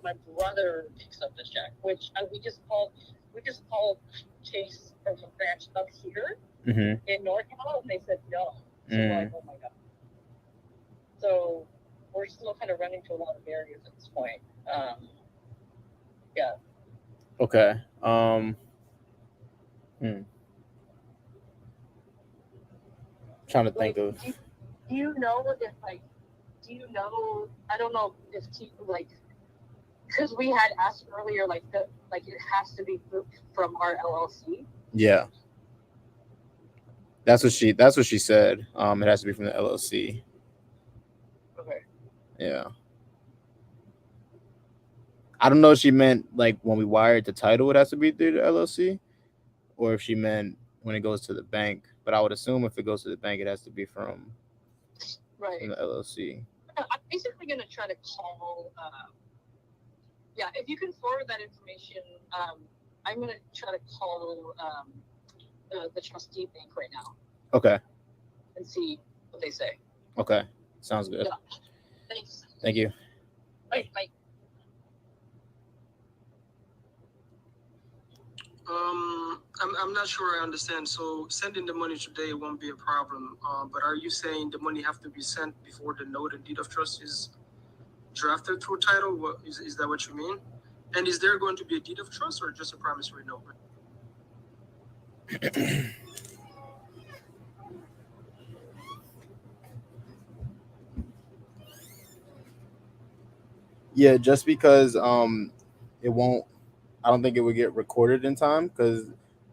My brother picks up the check, which we just called Chase from a branch up here in NorCal, and they said no. So we're like, oh my god. So we're still kind of running into a lot of barriers at this point. Yeah. Okay. Trying to think of. Do you know if I don't know if because we had asked earlier, it has to be from our LLC. Yeah. That's what she said. It has to be from the LLC. Okay. Yeah. I don't know if she meant like when we wired the title, it has to be through the LLC, or if she meant when it goes to the bank. But I would assume if it goes to the bank, it has to be from the LLC. I'm basically gonna try to call. If you can forward that information, I'm gonna try to call the trustee bank right now. Okay. And see what they say. Okay. Sounds good. Yeah. Thanks. Thank you. Bye. I'm not sure I understand. So sending the money today won't be a problem. But are you saying the money have to be sent before the note and deed of trust is drafted through title? What is that what you mean? And is there going to be a deed of trust or just a promissory note? Yeah, just because it won't. I don't think it would get recorded in time because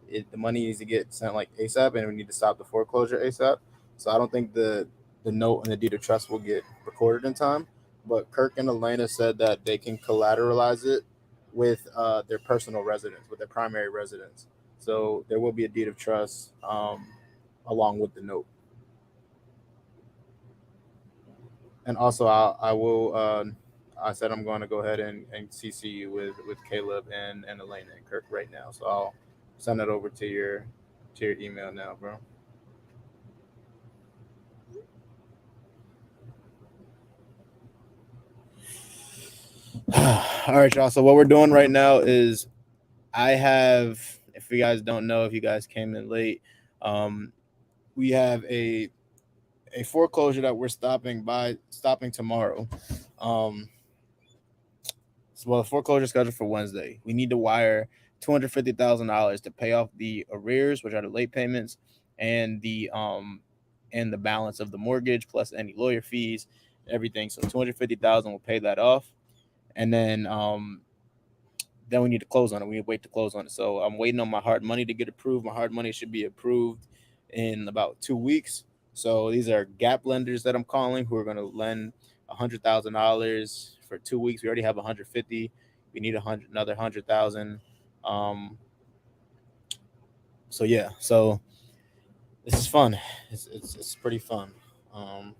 the money needs to get sent like ASAP, and we need to stop the foreclosure ASAP. So I don't think the note and the deed of trust will get recorded in time. But Kirk and Elena said that they can collateralize it with their personal residence, with their primary residence. So there will be a deed of trust along with the note. And also, I will. I said I'm going to go ahead and CC you with Caleb and Elena and Kirk right now. So I'll send it over to your email now, bro. All right, y'all. So what we're doing right now is I have, if you guys don't know, if you guys came in late, um, we have a foreclosure that we're stopping tomorrow. Um, So, well, the foreclosure is scheduled for Wednesday. We need to wire $250,000 to pay off the arrears, which are the late payments, and the balance of the mortgage plus any lawyer fees, everything. So 250,000 will pay that off, and then we need to close on it. We need to wait to close on it. So I'm waiting on my hard money to get approved. My hard money should be approved in about 2 weeks. So these are gap lenders that I'm calling who are going to lend $100,000 for 2 weeks. We already have 150. We need another 100,000. Um, so yeah, so this is fun. It's pretty fun. Um,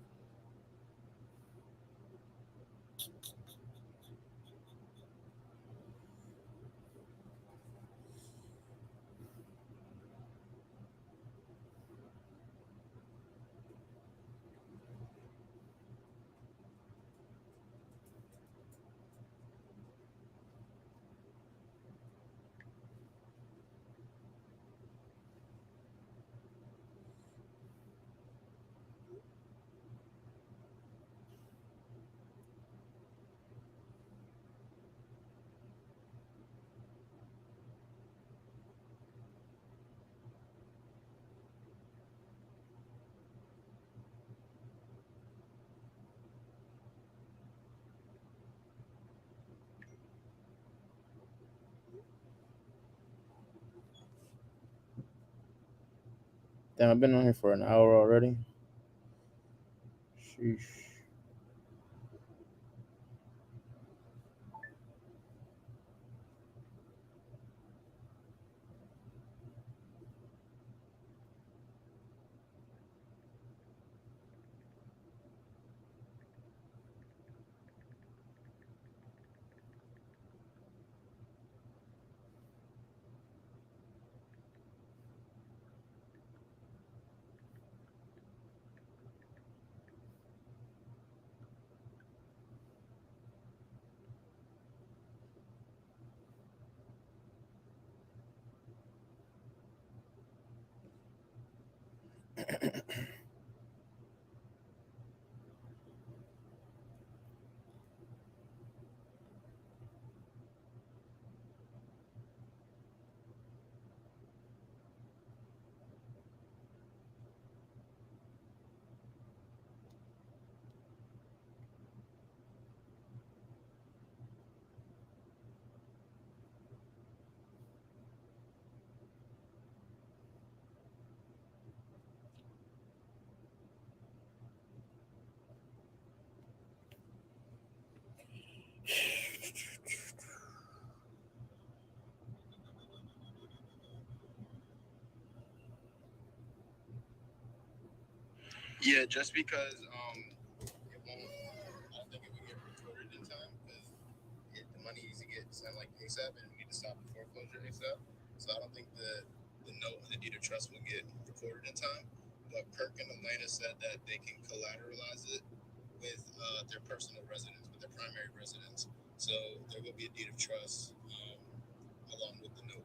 Damn, I've been on here for an hour already. Sheesh. Yeah, just because it won't. I don't think it would get recorded in time because the money needs to get sent like ASAP, and we need to stop the foreclosure ASAP. So I don't think the note and the deed of trust will get recorded in time. But Kirk and Elena said that they can collateralize it with their personal residence, with their primary residence. So there will be a deed of trust along with the note.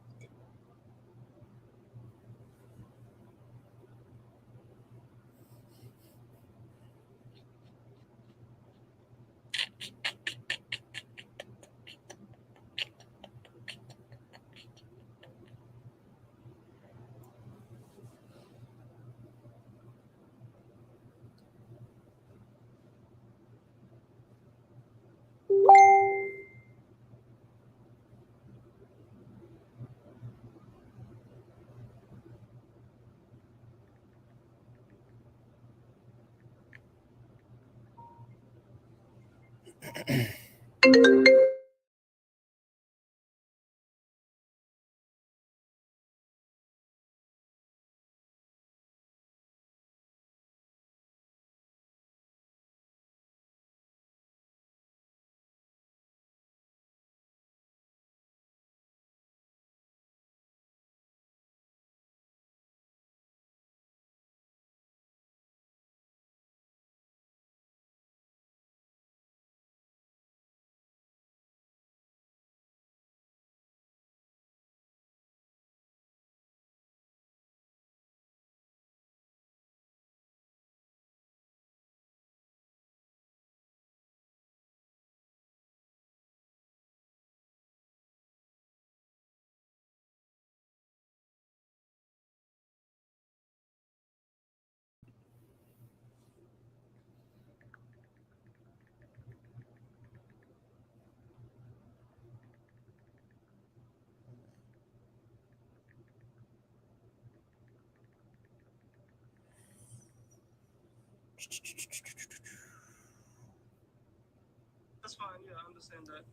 That's fine. Yeah, I understand that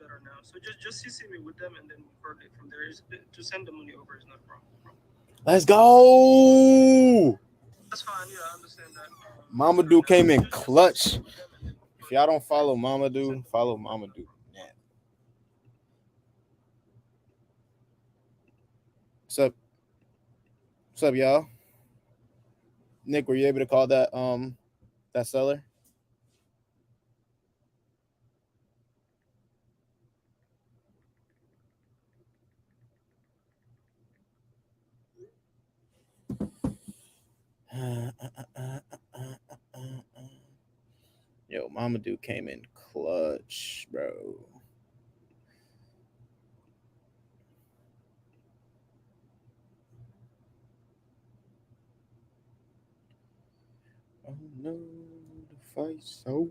better now. So just CC me with them and then coordinate from there. To send the money over is not a problem. Let's go. That's fine. Yeah, I understand that. Mamadou came in clutch. If y'all don't follow Mamadou, follow Mamadou. Yeah. What's up? What's up, y'all? Nick, were you able to call that seller? Yo, Mamadou came in clutch, bro. Oh no, the fight. So,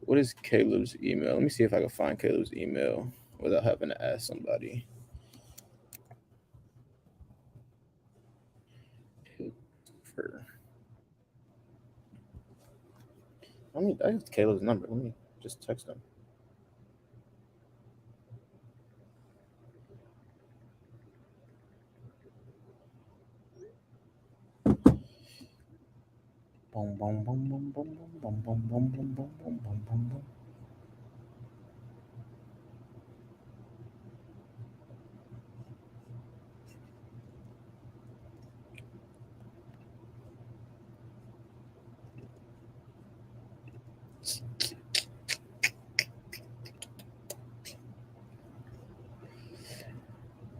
what is Caleb's email? Let me see if I can find Caleb's email without having to ask somebody. I have Caleb's number. Let me just text him. Boom, boom, boom, boom, boom, boom, boom, boom, boom, boom, boom, boom, boom, boom, boom.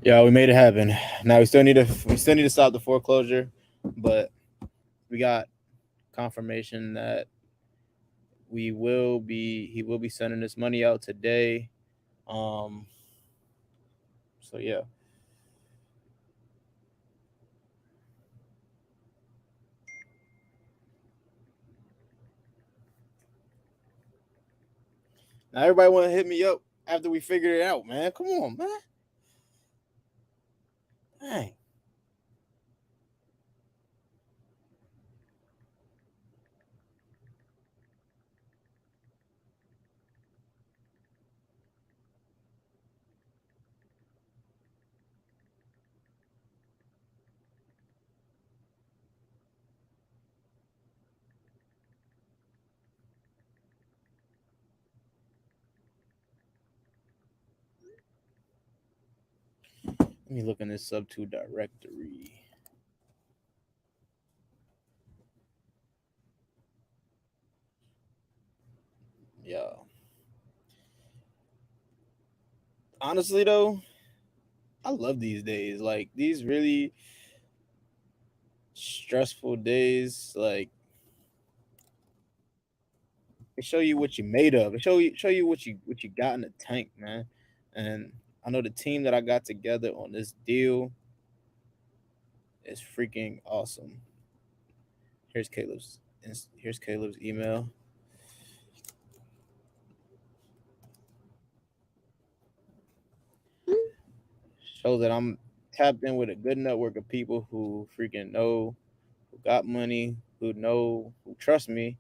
Yeah, we made it happen. Now we still need to stop the foreclosure, but we got confirmation that he will be sending this money out today. So yeah. Now everybody want to hit me up after we figured it out, man. Come on, man. Dang. Let me look in this sub2 directory. Yeah. Honestly though, I love these days. Like these really stressful days, like they show you what you made of. They show you what you got in the tank, man. And I know the team that I got together on this deal is freaking awesome. Here's Caleb's email. Shows that I'm tapped in with a good network of people who freaking know, who got money, who trust me,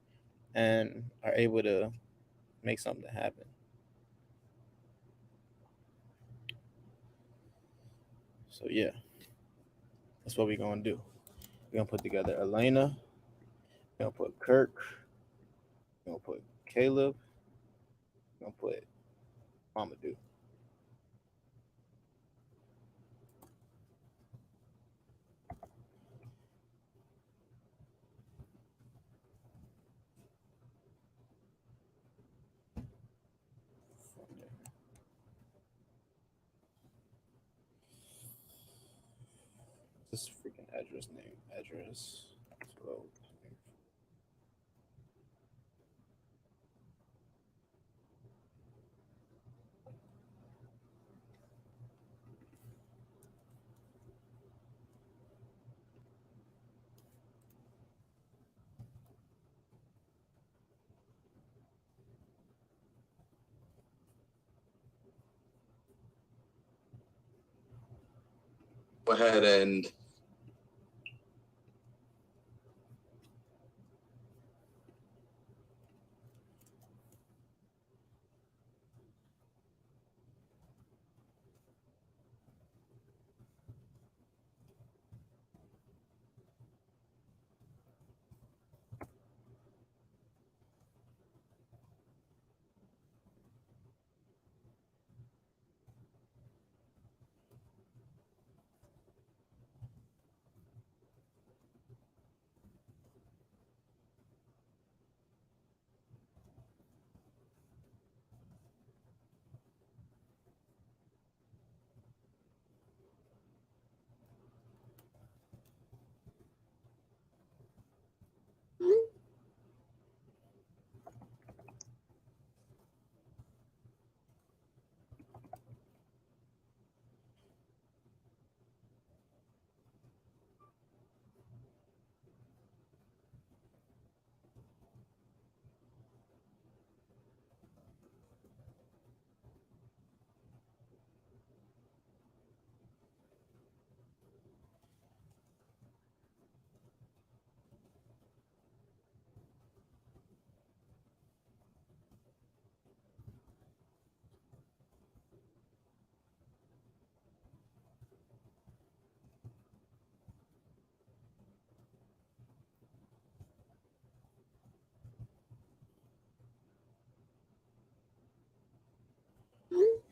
and are able to make something happen. So yeah, that's what we're gonna do. We're gonna put together Elena. We're gonna put Kirk. We're gonna put Caleb. We're gonna put Mamadou. This freaking address name. Address. 12. Go ahead and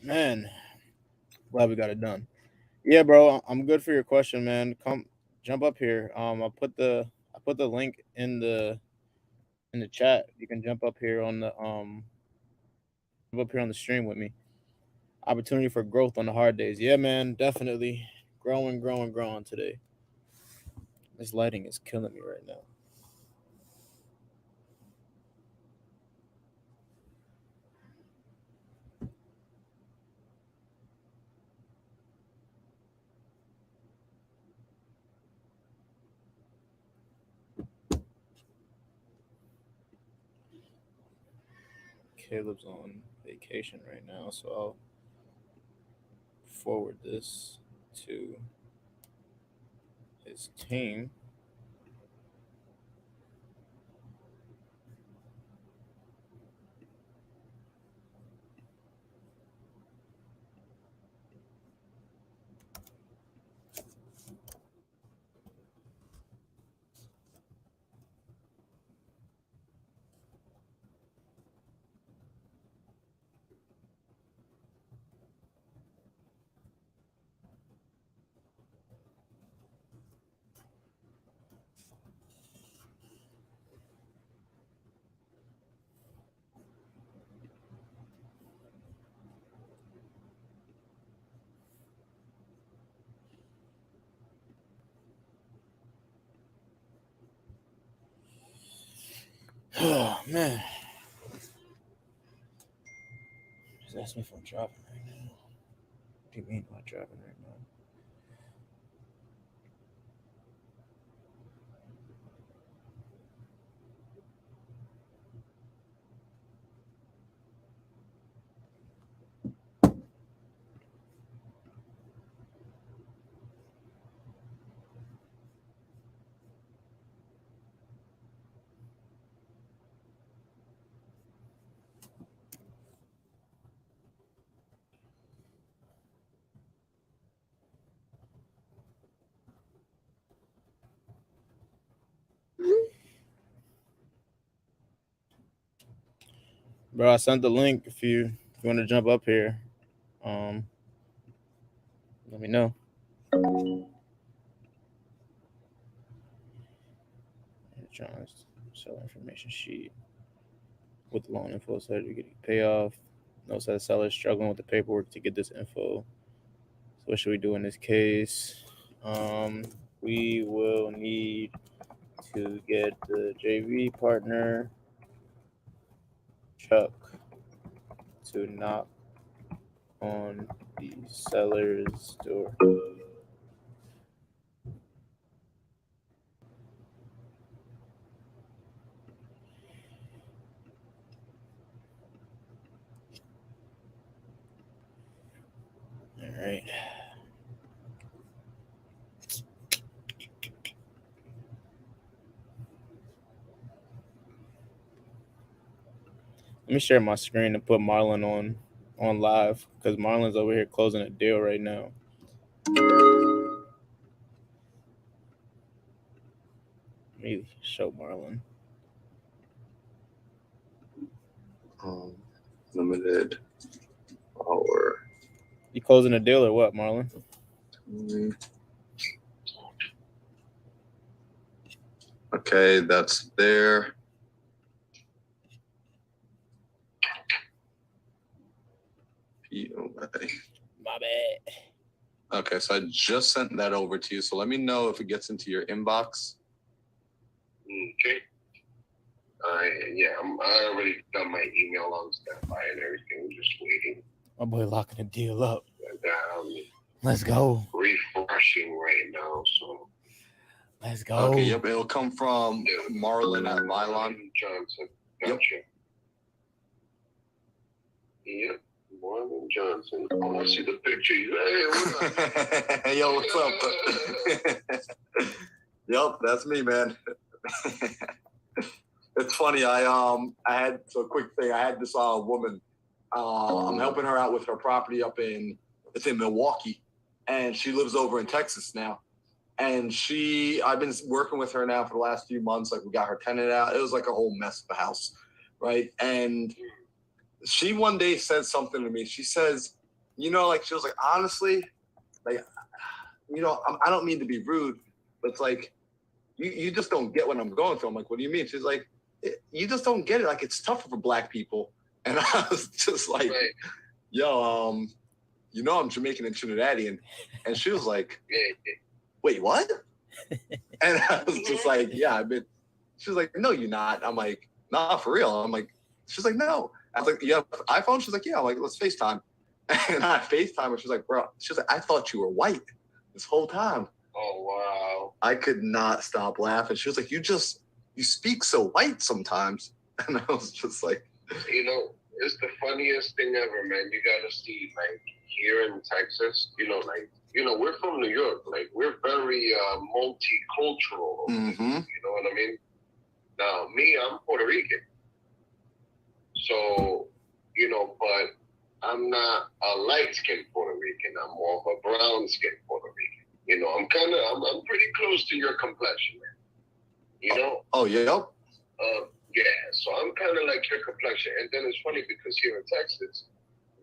Man, glad we got it done. Yeah, bro, I'm good for your question, man. Come jump up here. I put the link in the chat. You can jump up here on the stream with me. Opportunity for growth on the hard days. Yeah, man, definitely growing today. This lighting is killing me right now. Caleb's on vacation right now, so I'll forward this to his team. Oh man. Just ask me if I'm driving right now. What do you mean I'm driving right now? Bro, I sent the link if you want to jump up here. Let me know. Electronics seller information sheet with the loan info said you're getting payoff. Notes that the seller is struggling with the paperwork to get this info. So what should we do in this case? We will need to get the JV partner Chuck to knock on the seller's door. All right. Let me share my screen and put Marlon on live because Marlon's over here closing a deal right now. Let me show Marlon. Limited power. You closing a deal or what, Marlon? Okay, that's there. My bad. Okay, so I just sent that over to you. So let me know if it gets into your inbox. Okay. I already done my email on standby and everything. I'm just waiting. My boy locking the deal up. And, let's go. Refreshing right now, so. Let's go. Okay, yep, it'll come from Marlon at Mylon. Johnson. Gotcha. Yep. Marlon Johnson. Oh, I see the picture. Hey, what's up? Yo, what's up? Yep, that's me, man. It's funny. I had a quick thing. I had this woman. I'm helping her out with her property it's in Milwaukee, and she lives over in Texas now. And I've been working with her now for the last few months. Like, we got her tenant out. It was like a whole mess of a house, right? And she one day said something to me. She says, she was like, honestly, like, I don't mean to be rude, but it's like, you just don't get what I'm going through. I'm like, what do you mean? She's like, you just don't get it. Like, it's tougher for Black people. And I was just like, right. Yo, I'm Jamaican and Trinidadian. And she was like, wait, what? And I was just like, yeah, I've been. She was like, no, you're not. I'm like, nah, for real. I'm like, she's like, no. I was like, you have an iPhone? She's like, yeah. I'm like, let's FaceTime. And I FaceTime her. She's like, bro, she's like, I thought you were white this whole time. Oh, wow. I could not stop laughing. She was like, you speak so white sometimes. And I was just like, it's the funniest thing ever, man. You gotta see, like, here in Texas, we're from New York. Like, we're very multicultural. Mm-hmm. You know what I mean? Now, me, I'm Puerto Rican. So, but I'm not a light-skinned Puerto Rican. I'm more of a brown-skinned Puerto Rican. I'm pretty close to your complexion, man. Oh, yeah? Yeah, so I'm kind of like your complexion. And then it's funny because here in Texas,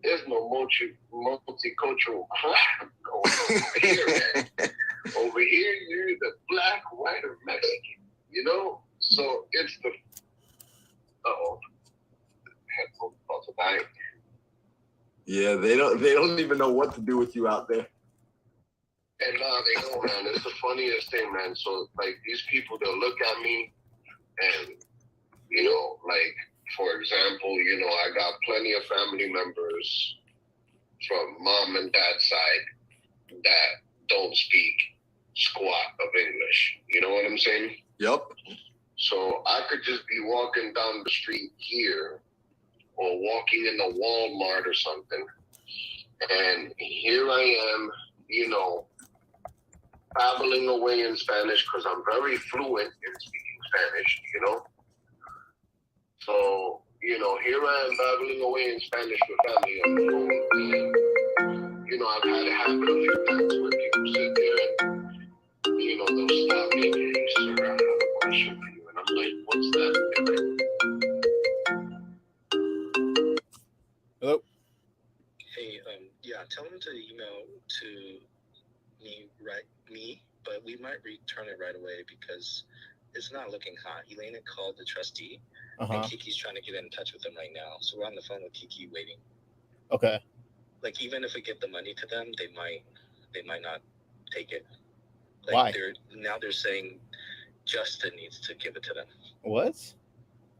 there's no multicultural crap going on over here, man. Over here, you're the Black, white, or Mexican, So it's the... Headphones about to die. Yeah, they don't even know what to do with you out there. And they don't, man. It's the funniest thing, man. So, like, these people, they'll look at me and, like, for example, I got plenty of family members from mom and dad's side that don't speak squat of English. You know what I'm saying? Yep. So I could just be walking down the street here or walking in the Walmart or something. And here I am, babbling away in Spanish because I'm very fluent in speaking Spanish, So, here I am babbling away in Spanish with family on the phone. And, I've had it happen a few times where people sit there and, they'll stop me and hey, sir, I have a question for you. And I'm like, what's that? Yeah, tell them to email to me, but we might return it right away because it's not looking hot. Elena called the trustee, and Kiki's trying to get in touch with them right now. So we're on the phone with Kiki waiting. Okay. Like, even if we give the money to them, they might not take it. Why? Like, they're saying Justin needs to give it to them. What?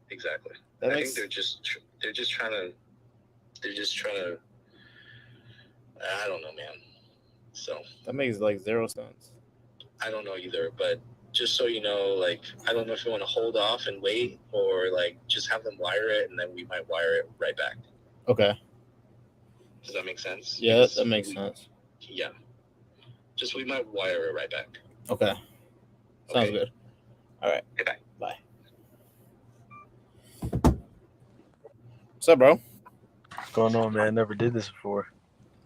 Exactly. I think they're just trying to. I don't know, man. So that makes like zero sense. I don't know either, but just so you know, like, I don't know if you want to hold off and wait, or like just have them wire it, and then we might wire it right back. Okay. Does that make sense? Yeah, that makes sense. Yeah. Just we might wire it right back. Okay. Sounds good. All right. Okay, bye. Bye. What's up, bro? What's going on, man? Never did this before.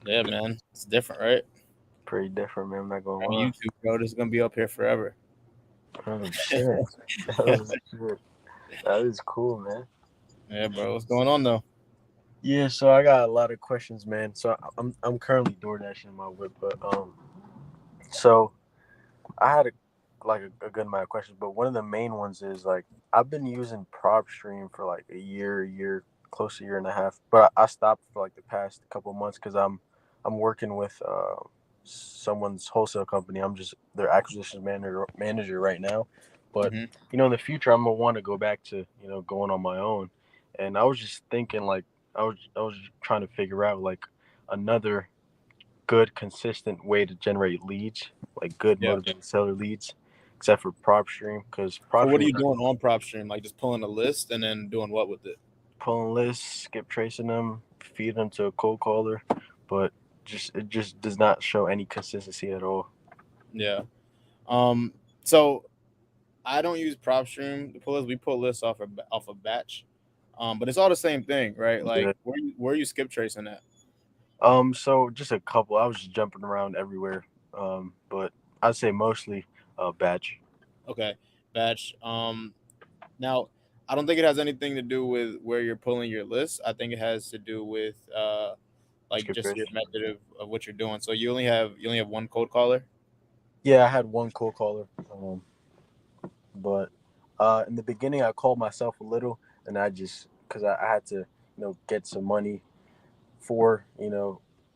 Yeah, man. It's different, right? Pretty different, man. I'm not going to On lie. YouTube, bro. This is going to be up here forever. Oh, shit. That is cool, man. Yeah, bro. What's going on, though? Yeah, so I got a lot of questions, man. So I'm currently door dashing my whip, but so I had a good amount of questions, but one of the main ones is like I've been using PropStream for like a year, close to a year and a half, but I stopped for like the past couple of months because I'm working with someone's wholesale company. I'm just their acquisitions manager right now, but in the future I'm gonna want to go back to going on my own, and I was just thinking like I was trying to figure out like another good consistent way to generate leads, like good motivated seller leads, except for PropStream, because So what are you doing on PropStream? Like just pulling a list and then doing what with it? Pulling lists, skip tracing them, feed them to a cold caller, but it just does not show any consistency at all. Yeah. So I don't use PropStream to pull lists. We pull lists off a batch. But it's all the same thing, right? Like where are you skip tracing at? So just a couple. I was just jumping around everywhere. But I'd say mostly batch. Okay, batch. Now I don't think it has anything to do with where you're pulling your list. I think it has to do with like skip just trace. your method of what you're doing. So you only have one cold caller? Yeah, I had one cold caller. But in the beginning I called myself a little, and I just because I had to get some money for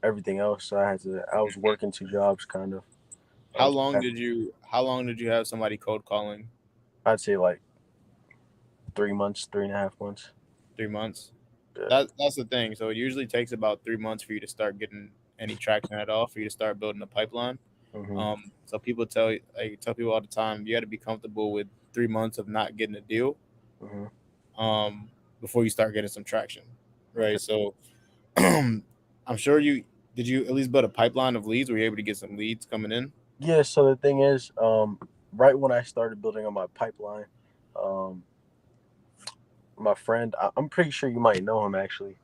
everything else, so I was working two jobs kind of. How long did you have somebody cold calling? I'd say like 3 months, 3.5 months. 3 months. Yeah. That's the thing. So it usually takes about 3 months for you to start getting any traction at all, for you to start building a pipeline. So people tell people all the time, you got to be comfortable with 3 months of not getting a deal before you start getting some traction, right? So I'm sure did you at least build a pipeline of leads? Were you able to get some leads coming in? Yeah, so the thing is, right when I started building on my pipeline, my friend, I'm pretty sure you might know him actually,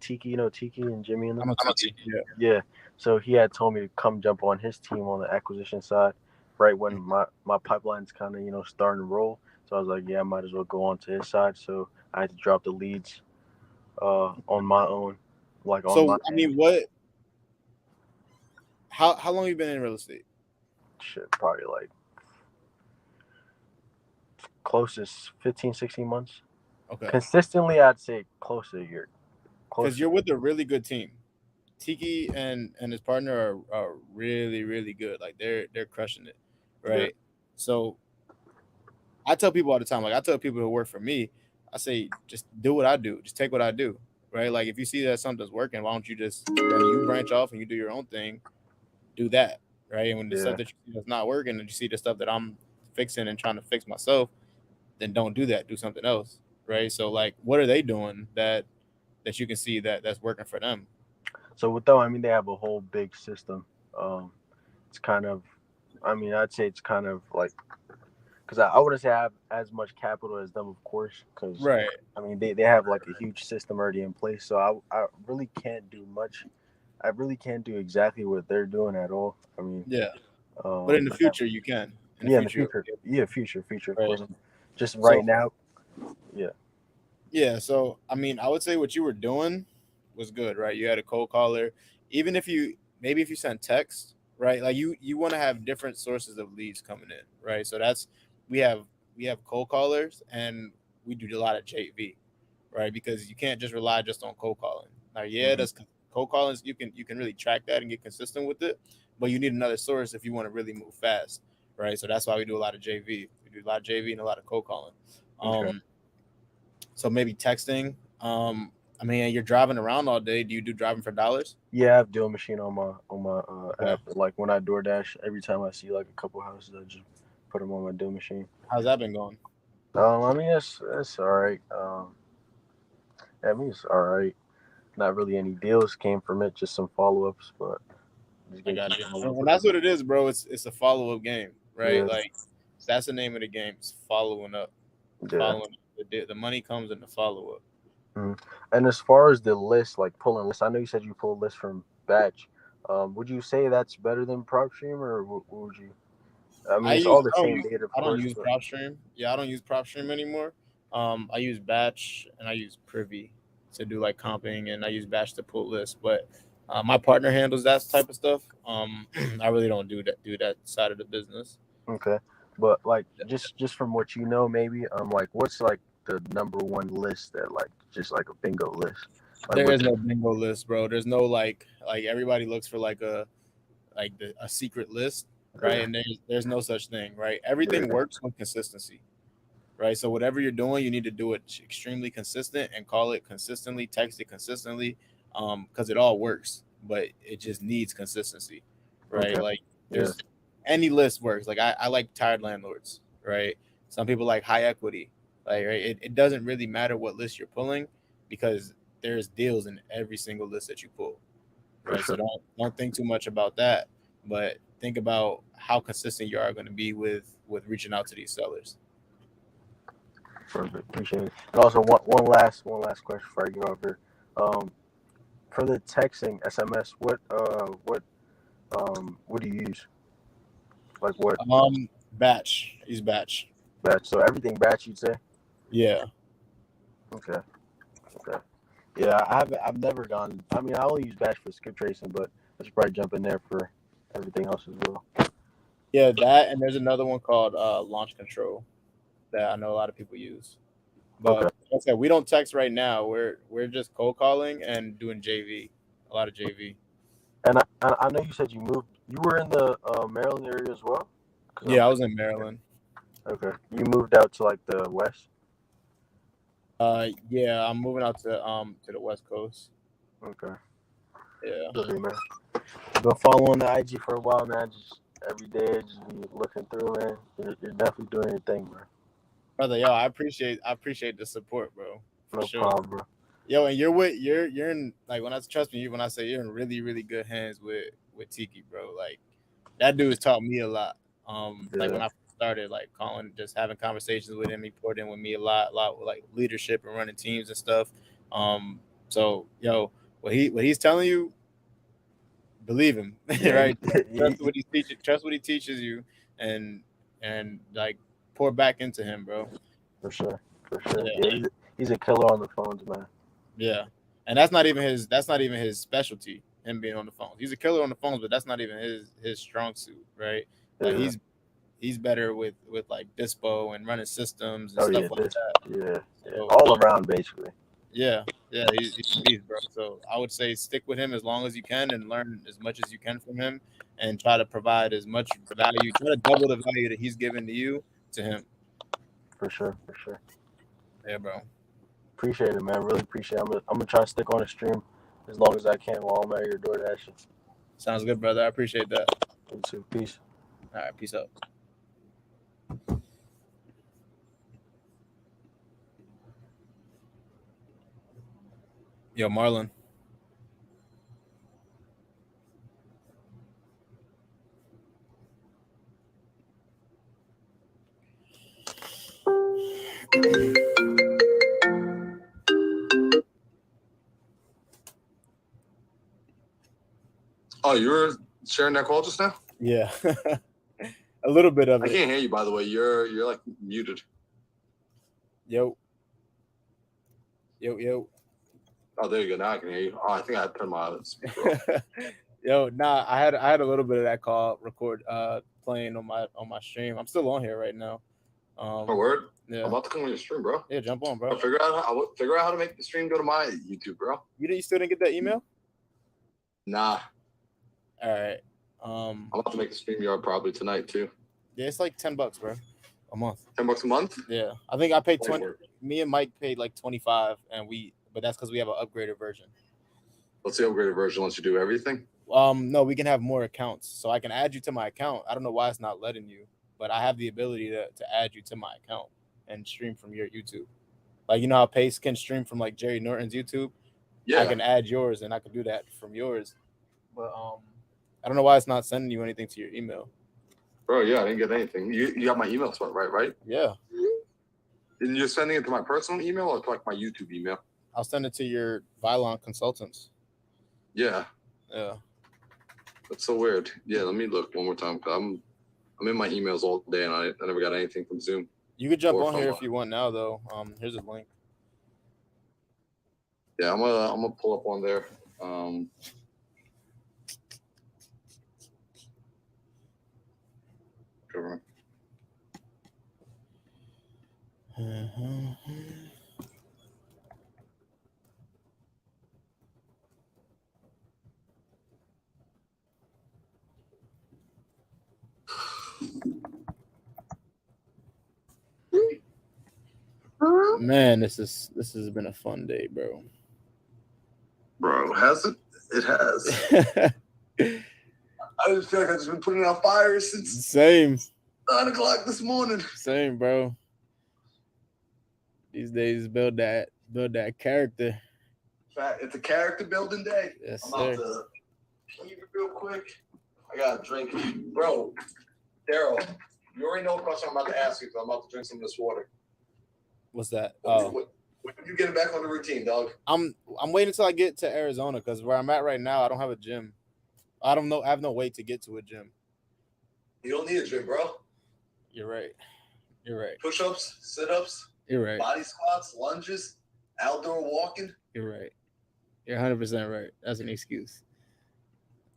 Tiki, Tiki and Jimmy and them? I'm a Tiki. Yeah, so he had told me to come jump on his team on the acquisition side right when my pipeline's kind of starting to roll. So I was like, yeah, I might as well go on to his side. So I had to drop the leads on my own, like on my what how long have you been in real estate? Shit, probably like closest 15, 16 months. Okay. Consistently, I'd say close to a year. Because you're with a really good team. Tiki and his partner are really, really good. Like they're crushing it, right? Yeah. So I tell people all the time, like I tell people who work for me, I say just do what I do, just take what I do, right? Like if you see that something's working, why don't you just you branch off and you do your own thing, do that, right? And when the stuff that you see that's not working, and you see the stuff that I'm fixing and trying to fix myself, then don't do that. Do something else, right? So like, what are they doing that you can see that's working for them? So with them, I mean, they have a whole big system. It's kind of, I mean, I'd say it's kind of like, because I wouldn't say I have as much capital as them, of course, because right. I mean, they have like a huge system already in place. So I really can't do much. I really can't do exactly what they're doing at all. I mean, yeah. But in the future, you can. In the future. Yeah, future, of right. course. Just right now, yeah. Yeah, so I mean, I would say what you were doing was good, right? You had a cold caller. even if you send text, right? Like you want to have different sources of leads coming in, right? So that's we have cold callers and we do a lot of JV, right? Because you can't just rely just on cold calling. Now, that's cold calling. You can really track that and get consistent with it, but you need another source if you want to really move fast, right? So that's why we do a lot of JV. We do a lot of JV and a lot of cold calling. So maybe texting. I mean, you're driving around all day. Do you do driving for dollars? Yeah, I have deal machine on my app. Like when I DoorDash, every time I see like a couple houses, I just put them on my deal machine. How's that been going? I mean, it's all right. I mean, it's all right. Not really any deals came from it, just some follow ups, but I got you. And that's what it is, bro. It's a follow up game, right? Yeah. Like that's the name of the game. It's following up. Yeah. Following up. The money comes in the follow up. And as far as the list, like pulling lists, I know you said you pull lists from batch. Would you say that's better than PropStream, or what would you? I mean, it's all the same data. I don't use PropStream. Yeah, I don't use PropStream anymore. I use Batch and I use Privy to do like comping, and I use Batch to pull lists. But my partner handles that type of stuff. I really don't do that side of the business. Okay, but like just from what you know, maybe like what's like the number one list that like just like a bingo list? Like, there is no bingo list, bro. There's no like everybody looks for like a secret list, right? And there's no such thing, right? Everything works with consistency, right? So whatever you're doing, you need to do it extremely consistent and call it consistently, text it consistently, because it all works, but it just needs consistency, right? Like there's any list works. Like I like tired landlords, right? Some people like high equity, like right? It doesn't really matter what list you're pulling because there's deals in every single list that you pull, right? So don't think too much about that, but think about how consistent you are going to be with reaching out to these sellers. Perfect, appreciate it. And also one last question before I get off here. For the texting SMS, what do you use? Like what? Batch. Use Batch. Batch. So everything batch, you'd say? Yeah. Okay. Yeah, I've never gone. I mean, I only use Batch for skip tracing, but I should probably jump in there for everything else as well. Yeah, that, and there's another one called Launch Control that I know a lot of people use. But like I said, we don't text right now. We're just cold calling and doing JV, a lot of JV. And I know you said you moved. You were in the Maryland area as well. Yeah, I was in Maryland. Okay, you moved out to like the west. Yeah, I'm moving out to the West Coast. Okay. Yeah. Good, man. I've been following the IG for a while, man. Just every day, just be looking through, man. You're definitely doing your thing, bro. Brother, yo, I appreciate the support, bro. No problem, bro. Yo, and you're in like when I trust me when I say you're in really, really good hands with Tiki, bro. Like that dude has taught me a lot. Like when I started like just having conversations with him, he poured in with me a lot with like leadership and running teams and stuff. So yo, what he's telling you, believe him, right? Trust what he teaches you, and like pour back into him, bro. For sure. Yeah, he's a killer on the phones, man. Yeah, and that's not even his specialty. Him being on the phones, he's a killer on the phones, but that's not even his strong suit, right? Like he's better with like dispo and running systems and stuff like that. Yeah, so, all around basically. Yeah, he's a beast, bro. So I would say stick with him as long as you can and learn as much as you can from him, and try to provide as much value. Try to double the value that he's giving to you to him. For sure. Yeah, bro. Appreciate it, man. Really appreciate it. I'm gonna try to stick on the stream as long as I can while I'm out here DoorDashing. Sounds good, brother. I appreciate that. You too. Peace. All right, peace out. Yo, Marlon. Oh, you were sharing that call just now? Yeah. A little bit of it. I can't hear you, by the way. You're like muted. Yo. Oh, Oh, there you go. Now I can hear you. Oh, I think I had to turn my speaker off. Yo, nah, I had a little bit of that call playing on my stream. I'm still on here right now. Oh, word? Yeah. I'm about to come on your stream, bro. Yeah, jump on, bro. I'll figure out how to make the stream go to my YouTube, bro. You still didn't get that email? Nah. All right. I'm about to make the StreamYard probably tonight too. Yeah, it's like $10, bro, a month. $10 a month? Yeah, I think I paid 20. Me and Mike paid like 25, but that's because we have an upgraded version. What's the upgraded version? Once you do everything? No, we can have more accounts, so I can add you to my account. I don't know why it's not letting you, but I have the ability to add you to my account and stream from your YouTube. Like, you know how Pace can stream from like Jerry Norton's YouTube? Yeah. I can add yours and I can do that from yours. But I don't know why it's not sending you anything to your email. Bro, yeah, I didn't get anything. You got my email spot right? Yeah. And you're sending it to my personal email or to like my YouTube email? I'll send it to your Vylon Consultants. Yeah. Yeah. That's so weird. Yeah, let me look one more time because I'm in my emails all day and I never got anything from Zoom. You could jump on here if you want now, though. Here's a link. Yeah, I'm gonna pull up on there. Government. Man, this has been a fun day, bro. Bro, has it? It has. I just feel like I've just been putting out fires since same 9 o'clock this morning. Same, bro. These days, build that character. It's a character building day. Yes, I'm about to pee real quick. I got a drink, bro. Daryl, you already know what question I'm about to ask you because I'm about to drink some of this water. What's that? When you getting back on the routine, dog? I'm waiting until I get to Arizona because where I'm at right now, I don't have a gym. I don't know. I have no way to get to a gym. You don't need a gym, bro. You're right. Push-ups, sit-ups. You're right. Body squats, lunges, outdoor walking. You're right. You're 100% right. That's an excuse.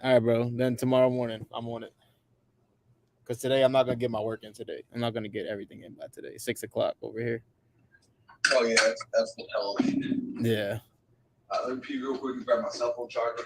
All right, bro. Then tomorrow morning, I'm on it. Because today, I'm not going to get my work in today. I'm not going to get everything in by today. 6 o'clock over here. Oh, yeah. That's the hell. Yeah. Let me pee real quick and grab my cell phone charger.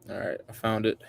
All right, I found it.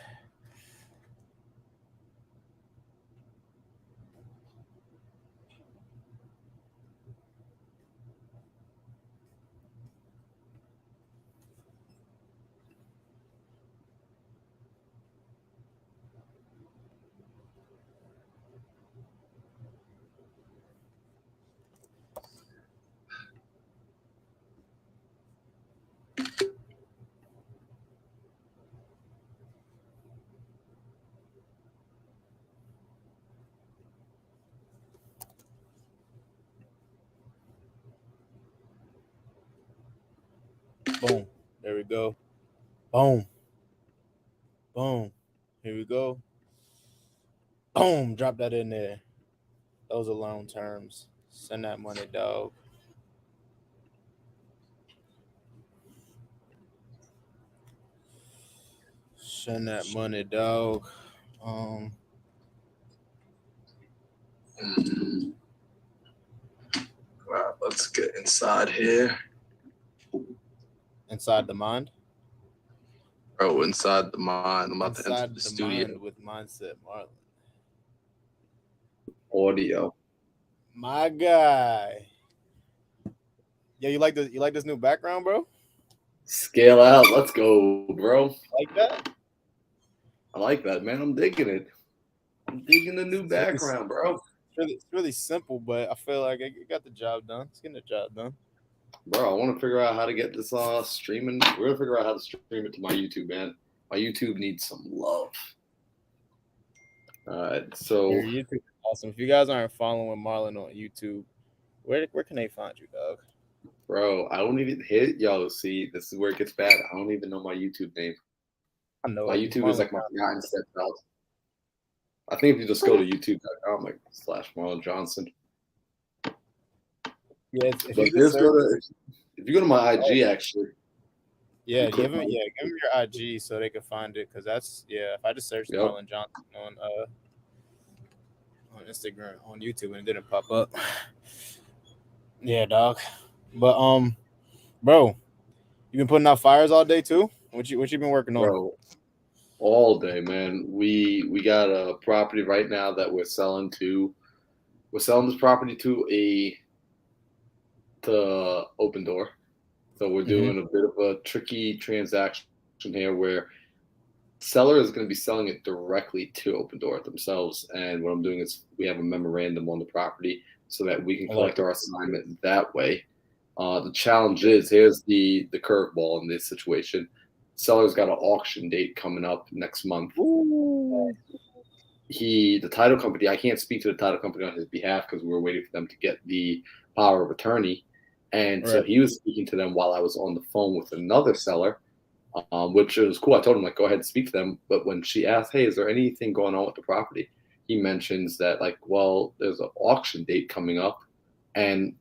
Boom. There we go. Boom. Boom. Here we go. Boom. Drop that in there. Those are loan terms. Send that money, dog. Send that money, dog. All right, let's get inside here. Inside the mind? Bro, inside the mind. I'm about inside to enter the studio. Mind with Mindset Marlon. Audio. My guy. Yeah, you like this new background, bro? Scaleout, let's go, bro. Like that? I like that, man. I'm digging it. I'm digging the new background, bro. It's really simple, but I feel like it got the job done. It's getting the job done. Bro, I want to figure out how to get this streaming. We're gonna figure out how to stream it to my YouTube, man. My YouTube needs some love. All right, so Your YouTube is awesome. If you guys aren't following Marlon on YouTube, where can they find you, dog? Bro, I don't even hit yo. See, this is where it gets bad. I don't even know my YouTube name. I know my YouTube is like my forgotten stepchild. I think if you just go to youtube.com / Marlon Johnson. Yeah, if you go to my IG actually. Yeah, give them your IG so they can find it, because that's if I just searched Marlon Johnson on Instagram, on YouTube, and it didn't pop up. Yeah, dog. But bro, you been putting out fires all day too? What you been working on? Bro, all day, man. We got a property right now that we're selling to. We're selling this property to Open Door. So we're doing a bit of a tricky transaction here where seller is going to be selling it directly to Open Door themselves. And what I'm doing is we have a memorandum on the property so that we can collect our assignment that way. The challenge is, here's the curveball in this situation. Seller's got an auction date coming up next month. The title company, I can't speak to the title company on his behalf because we were waiting for them to get the power of attorney. And so he was speaking to them while I was on the phone with another seller, which was cool. I told him, like, go ahead and speak to them. But when she asked, hey, is there anything going on with the property? He mentions that, like, well, there's an auction date coming up. And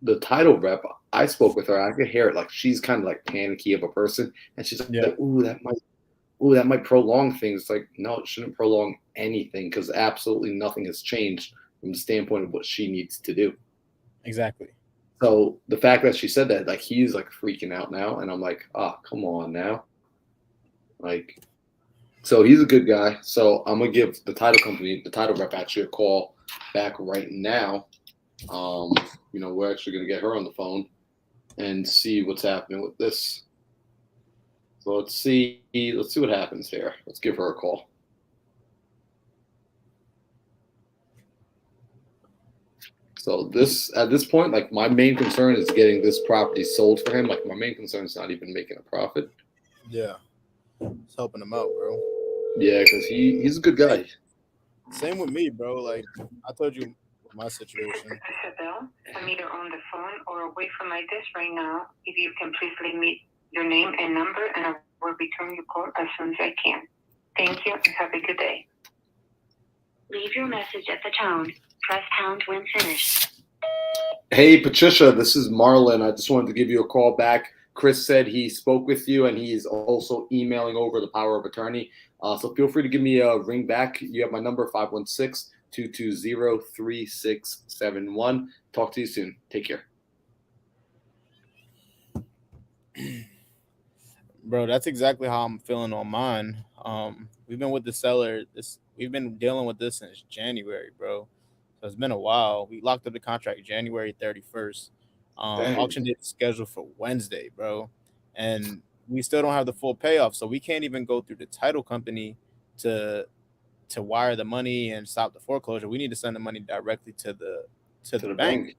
the title rep, I spoke with her. I could hear it. Like, she's kind of like panicky of a person. And she's like, that might prolong things. It's like, no, it shouldn't prolong anything because absolutely nothing has changed from the standpoint of what she needs to do. Exactly. So the fact that she said that, like, he's like freaking out now, and I'm like, come on now. Like, so he's a good guy. So I'm gonna give the title company, the title rep, actually a call back right now. We're actually gonna get her on the phone and see what's happening with this. So let's see what happens here. Let's give her a call. So at this point, like, my main concern is getting this property sold for him. Like, my main concern is not even making a profit. Yeah, it's helping him out, bro. Yeah, because he's a good guy. Same with me, bro. Like, I told you my situation. Isabel, I'm either on the phone or away from my desk right now. If you can please leave me your name and number, and I will return your call as soon as I can. Thank you, and have a good day. Leave your message at the tone. Press pound when finished. Hey, Patricia, this is Marlon. I just wanted to give you a call back. Chris said he spoke with you, and he's also emailing over the power of attorney. So feel free to give me a ring back. You have my number, 516-220-3671. Talk to you soon. Take care. Bro, that's exactly how I'm feeling on mine. We've been with the seller. We've been dealing with this since January, bro. So it's been a while. We locked up the contract January 31st. Auction date is scheduled for Wednesday, bro. And we still don't have the full payoff. So we can't even go through the title company to wire the money and stop the foreclosure. We need to send the money directly to the bank.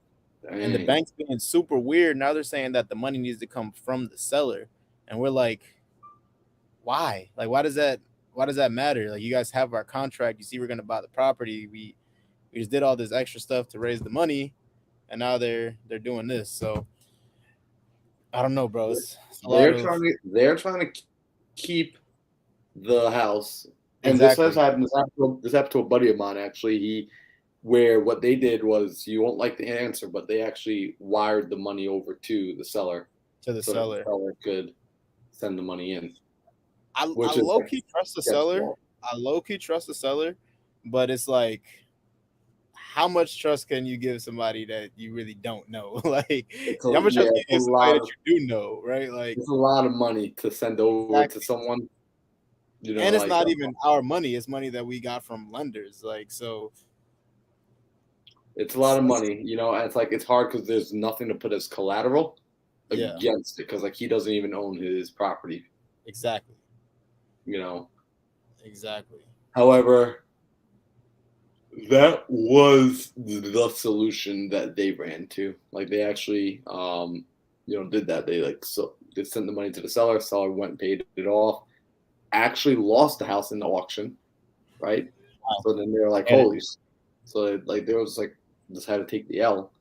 And the bank's being super weird. Now they're saying that the money needs to come from the seller. And we're like, why? Like, why does that matter? Like, you guys have our contract. You see, we're gonna buy the property. We just did all this extra stuff to raise the money, and now they're doing this. So I don't know, bro. They're trying to keep the house. And exactly. This happened to a buddy of mine, actually. Where what they did was, you won't like the answer, but they actually wired the money over to the seller. So the seller could send the money in. I low-key trust the seller. I low-key trust the seller, but it's like, how much trust can you give somebody that you really don't know? Like, how much trust can you give somebody that you do know, right? Like, it's a lot of money to send over to someone. And it's not even our money. It's money that we got from lenders. Like, so It's a lot of money, you know. And it's like it's hard because there's nothing to put as collateral Yeah. against it because like he doesn't even own his property, Exactly. you know. Exactly. However, that was the solution that they ran to. Like they actually, did that. They sent the money to the seller. Seller went and paid it off. Actually, lost the house in the auction, right? Wow. So then they were like, And- "Holy!" So like there was like decided to take the L,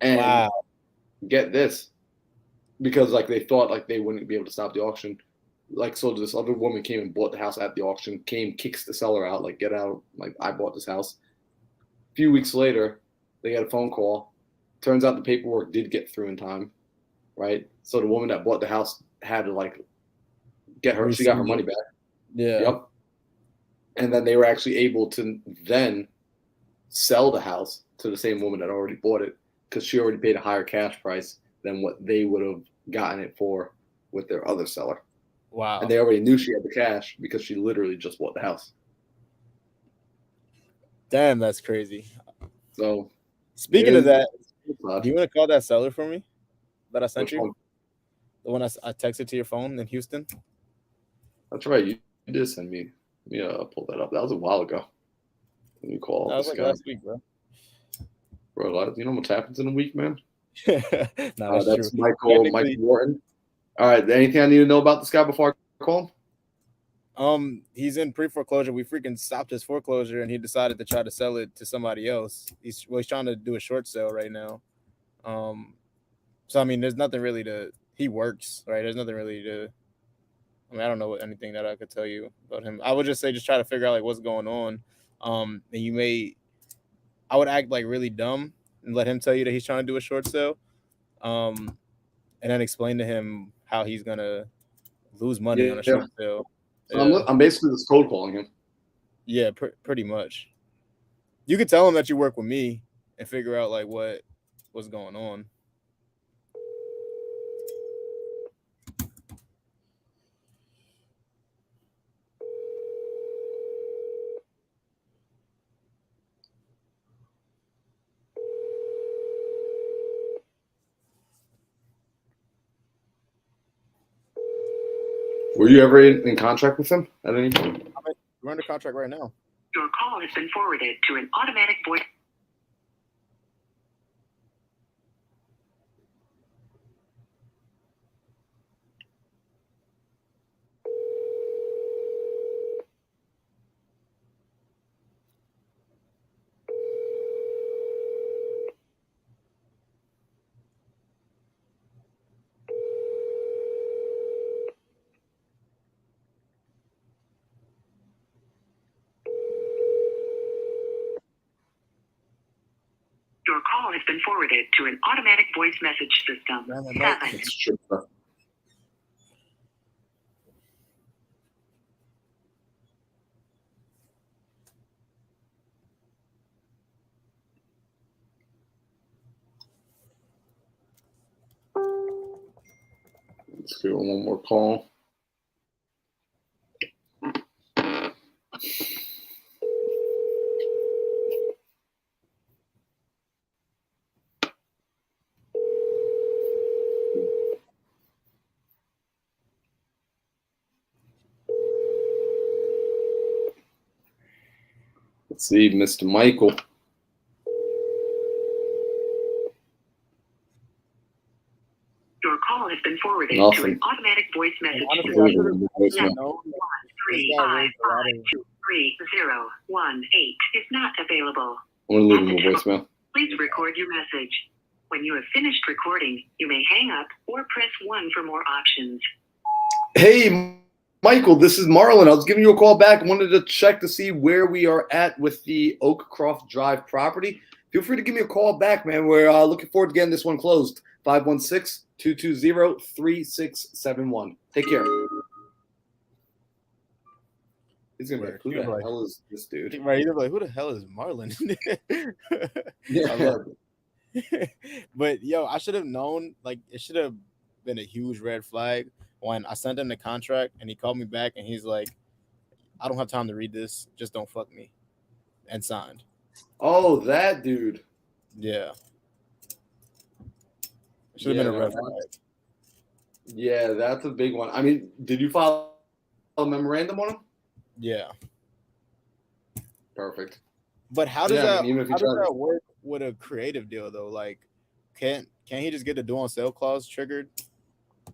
and Wow. get this, because like they thought like they wouldn't be able to stop the auction. Like so, this other woman came and bought the house at the auction. Kicks the seller out. Like get out. Like I bought this house. A few weeks later, they got a phone call. Turns out the paperwork did get through in time, right? So the woman that bought the house had to like get her. She got her money back. Yeah. Yep. And then they were actually able to then sell the house to the same woman that already bought it because she already paid a higher cash price than what they would have gotten it for with their other seller. Wow. And they already knew she had the cash because she literally just bought the house. Damn, that's crazy. So, speaking of that, do you want to call that seller for me that I sent Which you? one? The one I texted to your phone in Houston? That's right. You did send me. Yeah, I'll pull that up. That was a while ago. Let me call That was this like guy. last week, bro. Bro, you know what happens in a week, man? No, that's true. Michael Wharton. All right. Anything I need to know about this guy before I call him? He's in pre-foreclosure. We freaking stopped his foreclosure, and he decided to try to sell it to somebody else. He's trying to do a short sale right now. So I mean, there's nothing really to. He works, right? There's nothing really to. I mean, I don't know anything that I could tell you about him. I would just say, just try to figure out like what's going on. And I would act like really dumb and let him tell you that he's trying to do a short sale. And then explain to him how he's gonna lose money on a short sale. So I'm basically just cold calling him. Yeah, pretty much. You could tell him that you work with me and figure out like what's going on. Were you ever in contract with him at any point? We're under contract right now. Your call has been forwarded to an automatic voice. Your call has been forwarded to an automatic voice message system. 7. Let's give him one more call. Let's see, Mr. Michael. Your call has been forwarded to an automatic voice message system. 1-355-230-18 is not available. I'm going to leave him a voicemail. Please record your message. When you have finished recording, you may hang up or press 1 for more options. Hey, Michael, this is Marlon. I was giving you a call back. I wanted to check to see where we are at with the Oakcroft Drive property. Feel free to give me a call back, man. We're looking forward to getting this one closed. 516-220-3671. Take care. He's gonna be like, who the hell is this dude? Right, he's like, who the hell is Marlon? Yeah, I love it. But yo, I should have known. Like, it should have been a huge red flag when I sent him the contract and he called me back and he's like, I don't have time to read this. Just don't fuck me. And signed. Oh, that dude. Yeah. Should have been a red flag. Yeah, that's a big one. I mean, did you file a memorandum on him? Yeah. Perfect. But how does I mean, even if how does that work with a creative deal though? Like, can't he just get the due on sale clause triggered?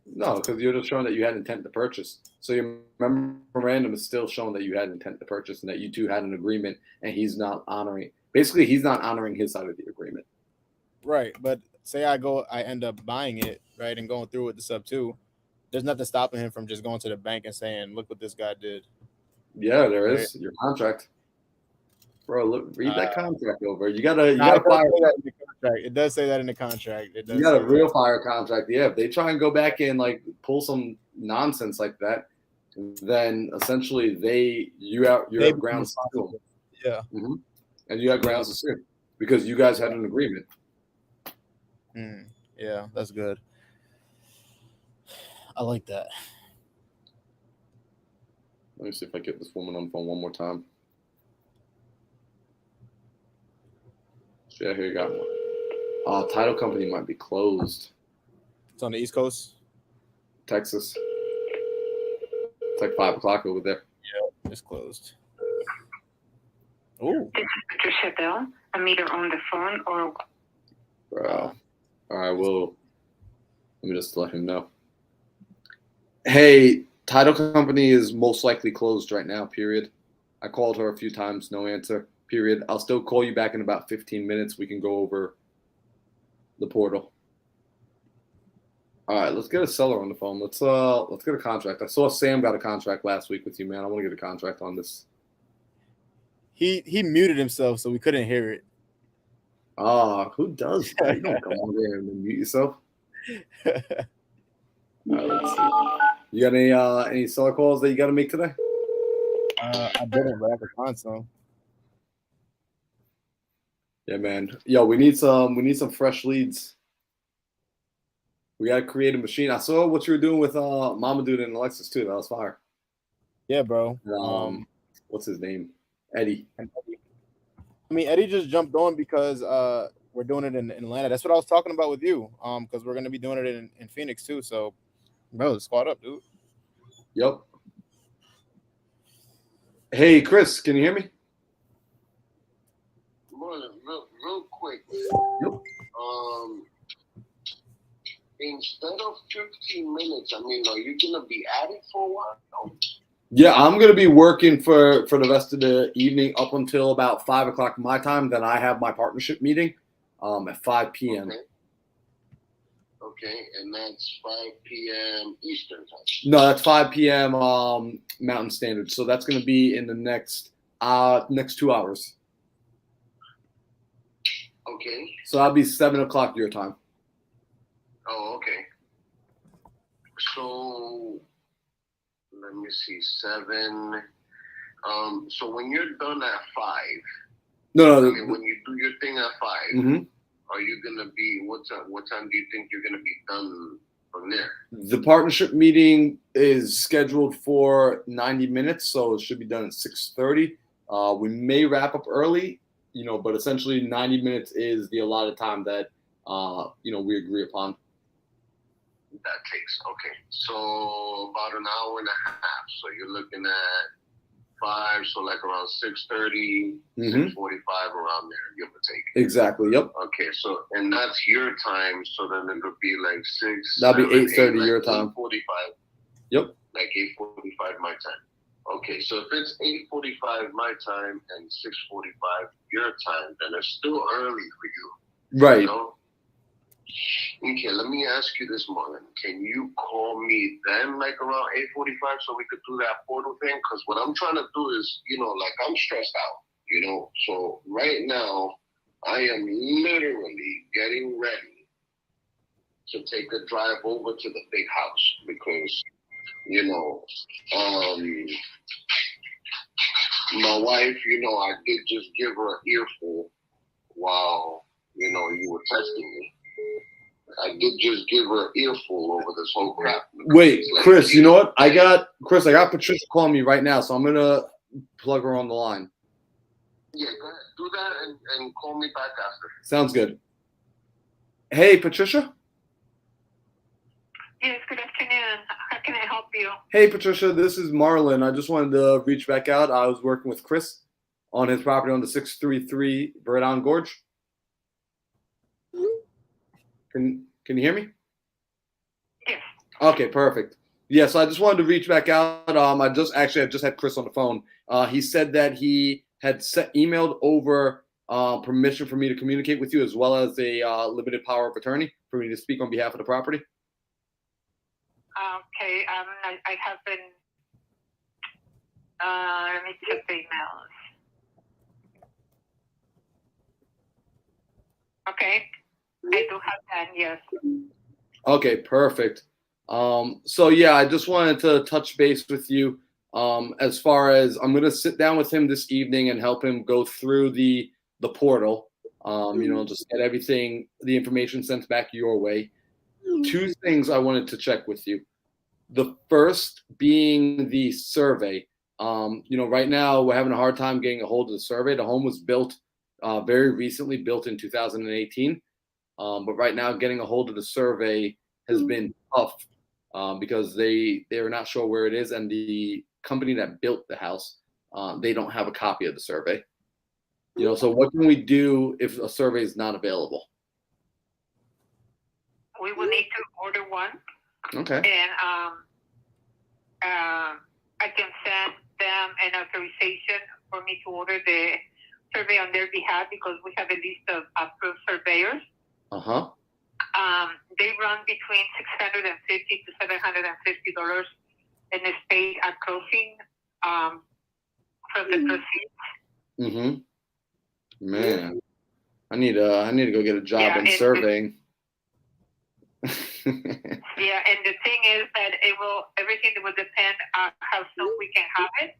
No, because you're just showing that you had intent to purchase. So your memorandum is still showing that you had intent to purchase and that you two had an agreement, and he's not honoring. Basically, he's not honoring his side of the agreement. Right, but say I end up buying it, right, and going through with the sub 2. There's nothing stopping him from just going to the bank and saying, "Look what this guy did." Yeah, there is your contract, bro. Look, read that contract over. You gotta fire. It does say that in the contract. You got a real fire contract. Yeah, if they try and go back and like pull some nonsense like that, then essentially you have grounds to sue them. Yeah, and you have grounds to sue because you guys had an agreement. Yeah, that's good. I like that. Let me see if I get this woman on the phone one more time. Yeah, here you go. Title company might be closed. It's on the East Coast, Texas. It's like 5 o'clock over there. Yeah, it's closed. Oh, this is Mr. Chabelle. I'm either on the phone or. Bro, all right. Well, let me just let him know. Hey, title company is most likely closed right now. Period. I called her a few times, no answer. Period. I'll still call you back in about 15 minutes. We can go over the portal. All right, let's get a seller on the phone. Let's get a contract. I saw Sam got a contract last week with you, man. I want to get a contract on this. He muted himself, so we couldn't hear it. Who does that? You don't come on there and mute yourself. All right, let's see. You got any seller calls that you got to make today? I didn't, but I could find some. Yeah, man. Yo, we need some fresh leads. We gotta create a machine. I saw what you were doing with Mama Dude and Alexis too. That was fire. Yeah, bro. What's his name? Eddie. I mean, Eddie just jumped on because we're doing it in Atlanta. That's what I was talking about with you. Because we're gonna be doing it in Phoenix too. So, bro, squad up, dude. Yep. Hey, Chris, can you hear me? Real quick. Yep. Instead of 15 minutes, I mean, are you gonna be at it for a while? Yeah, I'm gonna be working for the rest of the evening up until about 5 o'clock my time. Then I have my partnership meeting at 5 p.m. Okay, and that's 5 p.m. Eastern time. No, that's 5 p.m. Mountain Standard. So that's gonna be in the next 2 hours. Okay. So that'll be 7 o'clock your time. Oh, okay. So let me see, 7. So when you're done at 5, no. I mean, when you do your thing at 5, are you gonna be what time do you think you're gonna be done from there? The partnership meeting is scheduled for 90 minutes, so it should be done at 6:30. We may wrap up early, but essentially 90 minutes is the allotted time that we agree upon. That takes, okay. So about an hour and a half. So you're looking at 5, so like around 6:30, 6:45, around there, give or take. Exactly, yep. Okay, so, and that's your time, so then it'll be like 6. That'll be 8:30 your time. 8:45. Yep. Like 8:45 my time. Okay, so if it's 8:45 my time and 6:45 your time, then it's still early for you. Right. Okay, let me ask you this, Marlon. Can you call me then, like around 8:45, so we could do that portal thing? Because what I'm trying to do is, like I'm stressed out, So right now, I am literally getting ready to take a drive over to the big house because, my wife, I did just give her an earful while, you were testing me. I did just give her an earful over this whole crap. Wait, Chris, you know what? I got Patricia calling me right now, so I'm gonna plug her on the line. Yeah, go ahead. Do that and call me back after. Sounds good. Hey, Patricia. Yes, good afternoon. How can I help you? Hey, Patricia. This is Marlon. I just wanted to reach back out. I was working with Chris on his property on the 633 Verdon Gorge. Can you hear me? Yes. Okay, perfect. Yeah, so I just wanted to reach back out. I just had Chris on the phone. He said that he had emailed over permission for me to communicate with you, as well as a limited power of attorney for me to speak on behalf of the property. Okay. I have been. Let me check the emails. Okay. I do have that. Yes. Okay, perfect. So yeah, I just wanted to touch base with you. As far as I'm going to sit down with him this evening and help him go through the portal. Just get the information sent back your way. Two things I wanted to check with you. The first being the survey. Right now we're having a hard time getting a hold of the survey. The home was built very recently, built in 2018. But right now getting a hold of the survey has been tough because they are not sure where it is, and the company that built the house, they don't have a copy of the survey. So what can we do if a survey is not available? We will need to order one. Okay. And I can send them an authorization for me to order the survey on their behalf because we have a list of approved surveyors. Uh-huh. They run between $650 to $750 and is paid at closing from the proceeds. Mm-hmm. Man, I need to go get a job in surveying. Yeah, and the thing is that everything will depend on how soon we can have it.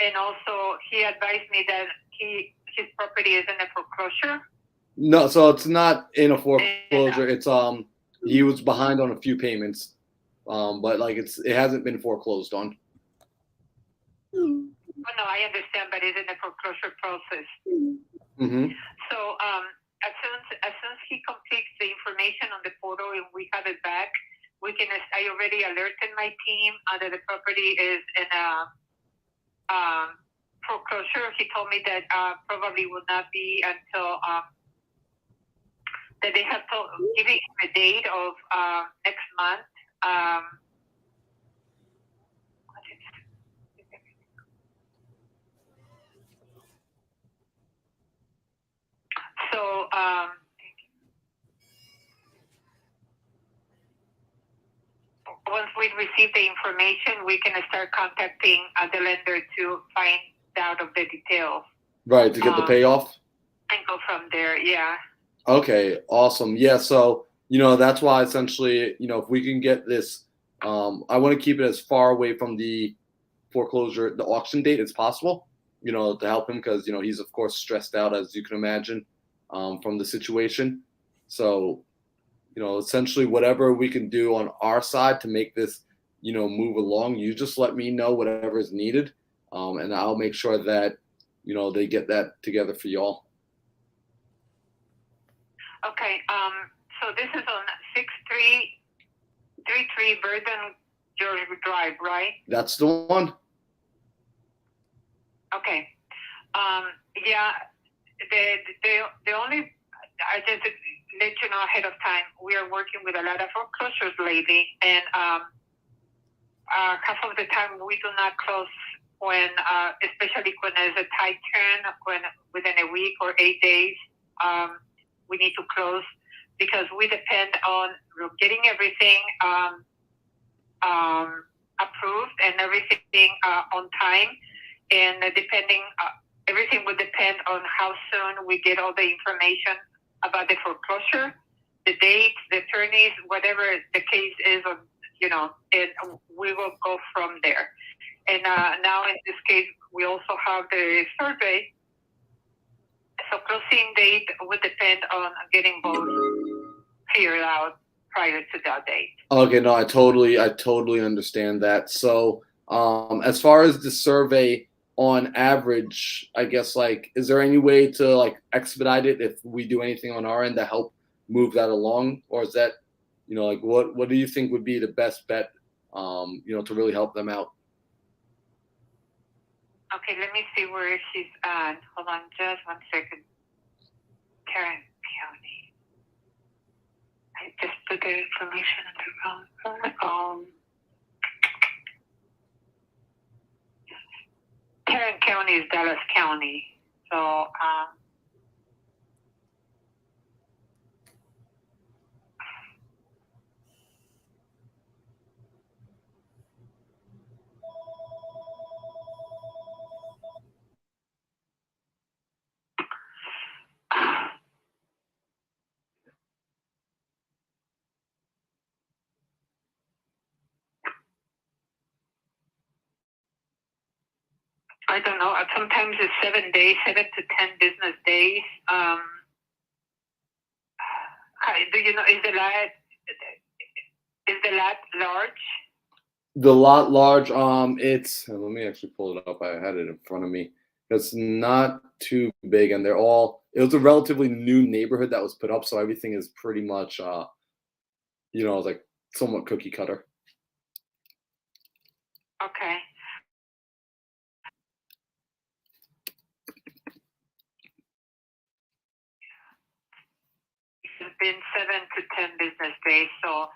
And also, he advised me that his property is in a foreclosure. No, so it's not in a foreclosure. It's he was behind on a few payments, but it hasn't been foreclosed on. Oh, no, I understand, but it's in the foreclosure process. Mm-hmm. So as soon as he completes the information on the portal and we have it back, I already alerted my team that the property is in a foreclosure. He told me that probably will not be until that they have giving him a date of next month. So once we receive the information, we can start contacting the lender to find out of the details. Right, to get the payoff? And go from there, yeah. Okay, awesome. Yeah, so, that's why essentially, if we can get this, I want to keep it as far away from the foreclosure, the auction date as possible, to help him because, he's, of course, stressed out, as you can imagine, from the situation. So, essentially whatever we can do on our side to make this, move along, you just let me know whatever is needed, and I'll make sure that, they get that together for y'all. Okay, so this is on 6333 Verdon George Drive, right? That's the one. Okay. Yeah, the only, I just let you know ahead of time, we are working with a lot of foreclosures lately, and half of the time we do not close when, especially when there's a tight turn, when within a week or 8 days, we need to close because we depend on getting everything approved and everything on time, and everything will depend on how soon we get all the information about the foreclosure, the dates, the attorneys, whatever the case is, and we will go from there. And now in this case, we also have the survey. So closing date would depend on getting both cleared out prior to that date. Okay, no, I totally understand that. So as far as the survey on average, I guess, like, is there any way to like expedite it if we do anything on our end to help move that along, or is that, like what do you think would be the best bet, to really help them out? Okay, let me see where she's at. Hold on just 1 second. Tarrant County. I just put the information in the wrong. Tarrant County is Dallas County. So, I don't know. Sometimes it's 7 days, 7 to 10 business days. Do you know, is the lot large? The lot large, it's, let me actually pull it up. I had it in front of me. It's not too big, and it was a relatively new neighborhood that was put up, so everything is pretty much, like somewhat cookie cutter. Okay. It's been 7 to 10 business days, so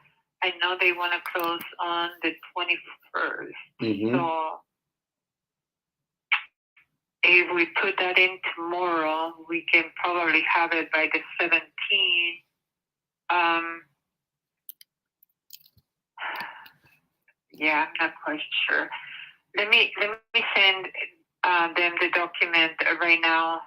I know they want to close on the 21st. Mm-hmm. So if we put that in tomorrow, we can probably have it by the 17th. Yeah, I'm not quite sure. Let me send them the document right now,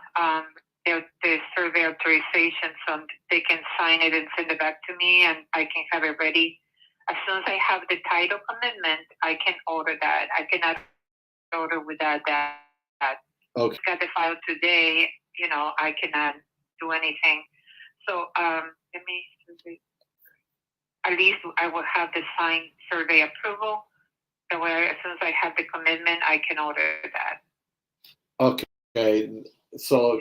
the survey authorization, so they can sign it and send it back to me, and I can have it ready. As soon as I have the title commitment, I can order that. I cannot order without that. Okay. Got the file today, I cannot do anything. So let me, at least I will have the signed survey approval. That way, as soon as I have the commitment, I can order that. Okay. So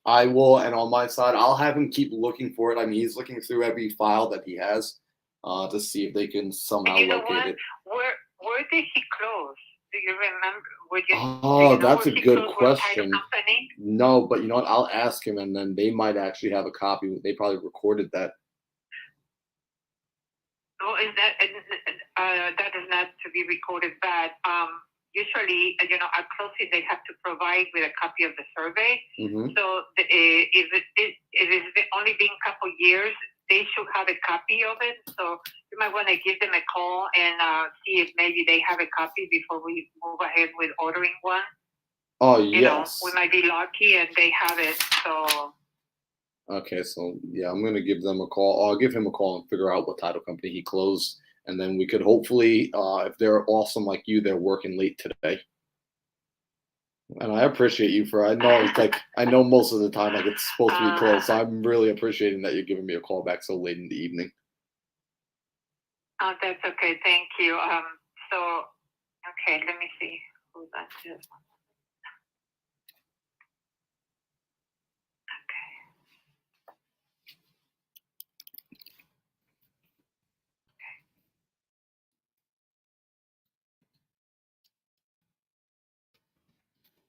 I will, and on my side, I'll have him keep looking for it. I mean, he's looking through every file that he has to see if they can somehow locate it. Where did he close? Do you remember? Oh, that's a good question. No, but you know what? I'll ask him, and then they might actually have a copy. They probably recorded that. Oh, is that is not to be recorded, but usually, at closing, they have to provide with a copy of the survey. Mm-hmm. So if it's only been a couple years, they should have a copy of it. So you might want to give them a call and see if maybe they have a copy before we move ahead with ordering one. Oh, yes. We might be lucky and they have it. So. Okay, so yeah, I'm gonna give them a call. I'll give him a call and figure out what title company he closed, and then we could hopefully, if they're awesome like you, they're working late today. And I appreciate you I know it's like, I know most of the time like it's supposed to be closed, so I'm really appreciating that you're giving me a call back so late in the evening. Oh, that's okay. Thank you. So, okay, let me see. Hold on just one.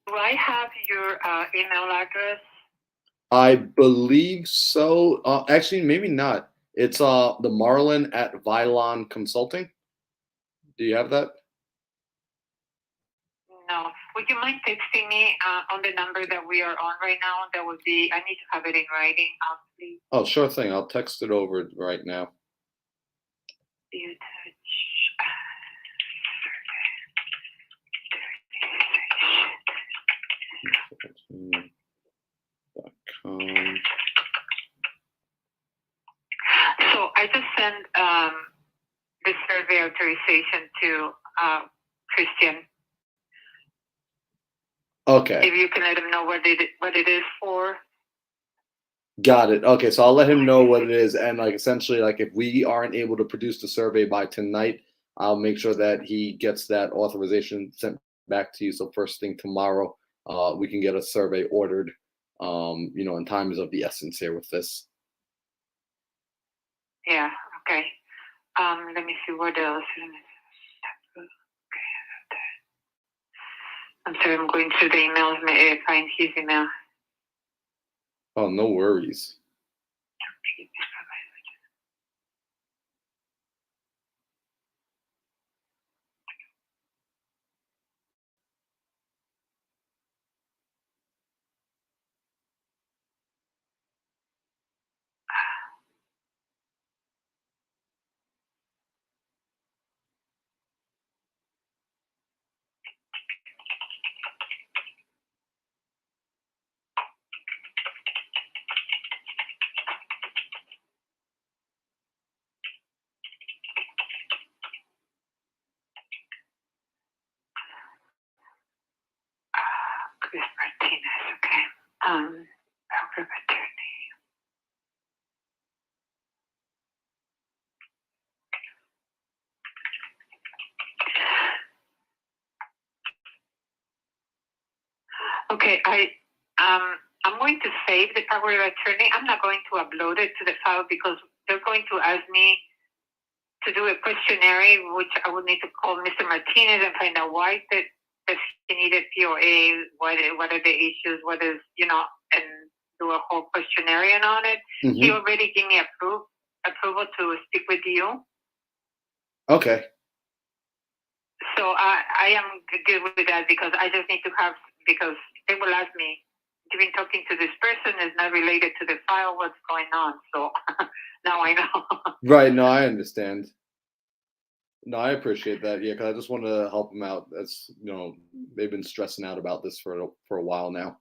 Do I have your email address? I believe so. Actually, maybe not. It's the Marlon at Vylon Consulting. Do you have that? No. Would you mind texting me on the number that we are on right now? That would be, I need to have it in writing, please. Oh, sure thing. I'll text it over right now. So I just sent the survey authorization to Christian. Okay. If you can let him know what it is for. Got it. Okay, so I'll let him know what it is, and like essentially, like if we aren't able to produce the survey by tonight, I'll make sure that he gets that authorization sent back to you. So first thing tomorrow, we can get a survey ordered. And time is of the essence here with this. Yeah. Okay. Let me see what else. I'm sorry, I'm going through the emails. May I find his email? Oh, no worries. Chris Martinez, okay. Power of attorney. Okay, I'm going to save the power of attorney. I'm not going to upload it to the file because they're going to ask me to do a questionnaire, which I would need to call Mr. Martinez and find out why does he need a POA, what are the issues, what is, and do a whole questionnaire on it. Mm-hmm. He already gave me approval to speak with you. Okay. So I am good with that because I just need to because they will ask me, you've been talking to this person, is not related to the file, what's going on? So now I know. Right, no, I understand. No, I appreciate that. Yeah, because I just want to help them out. That's, they've been stressing out about this for a while now.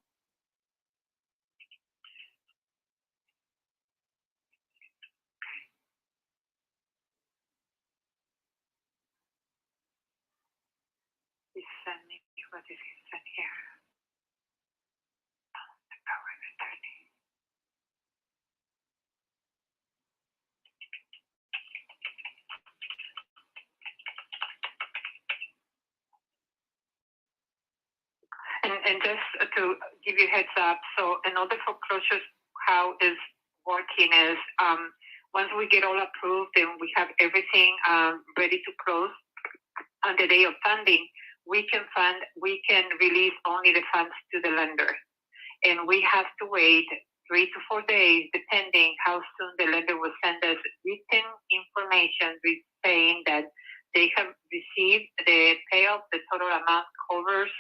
He sent me, what did he send here? The power of attorney. And just to give you a heads up, so another foreclosure, how is working is once we get all approved and we have everything ready to close on the day of funding, we can release only the funds to the lender. And we have to wait 3 to 4 days, depending how soon the lender will send us written information saying that they have received the payoff, the total amount covers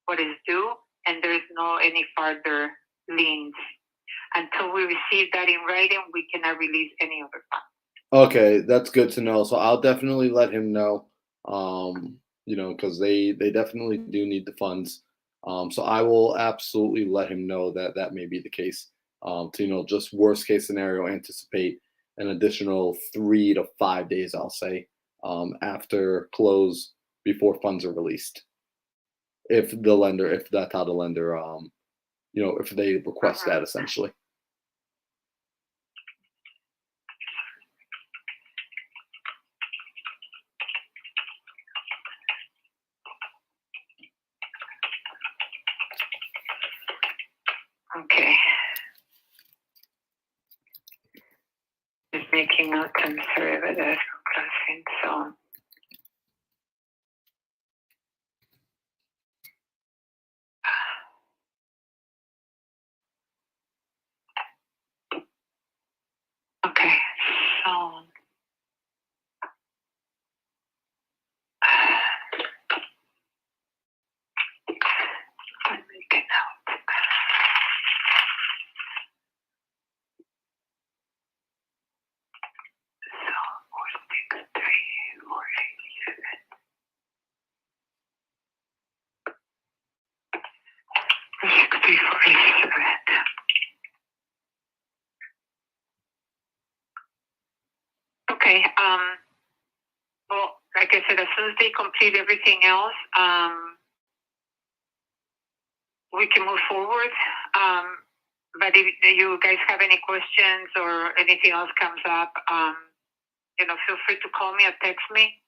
what is due, and there's no any further liens. Until we receive that in writing, we cannot release any other funds. Okay, that's good to know. So I'll definitely let him know, because they definitely do need the funds. So I will absolutely let him know that may be the case. To, just worst case scenario, anticipate an additional 3 to 5 days, I'll say, after close before funds are released. If that's how the lender, if they request that, essentially. Okay. Just making notes. I'm sorry about that. Closing, so. Okay, so. I'm making notes. So, 463, 487. 467. Okay. Well, like I said, as soon as they complete everything else, we can move forward. But if you guys have any questions or anything else comes up, feel free to call me or text me.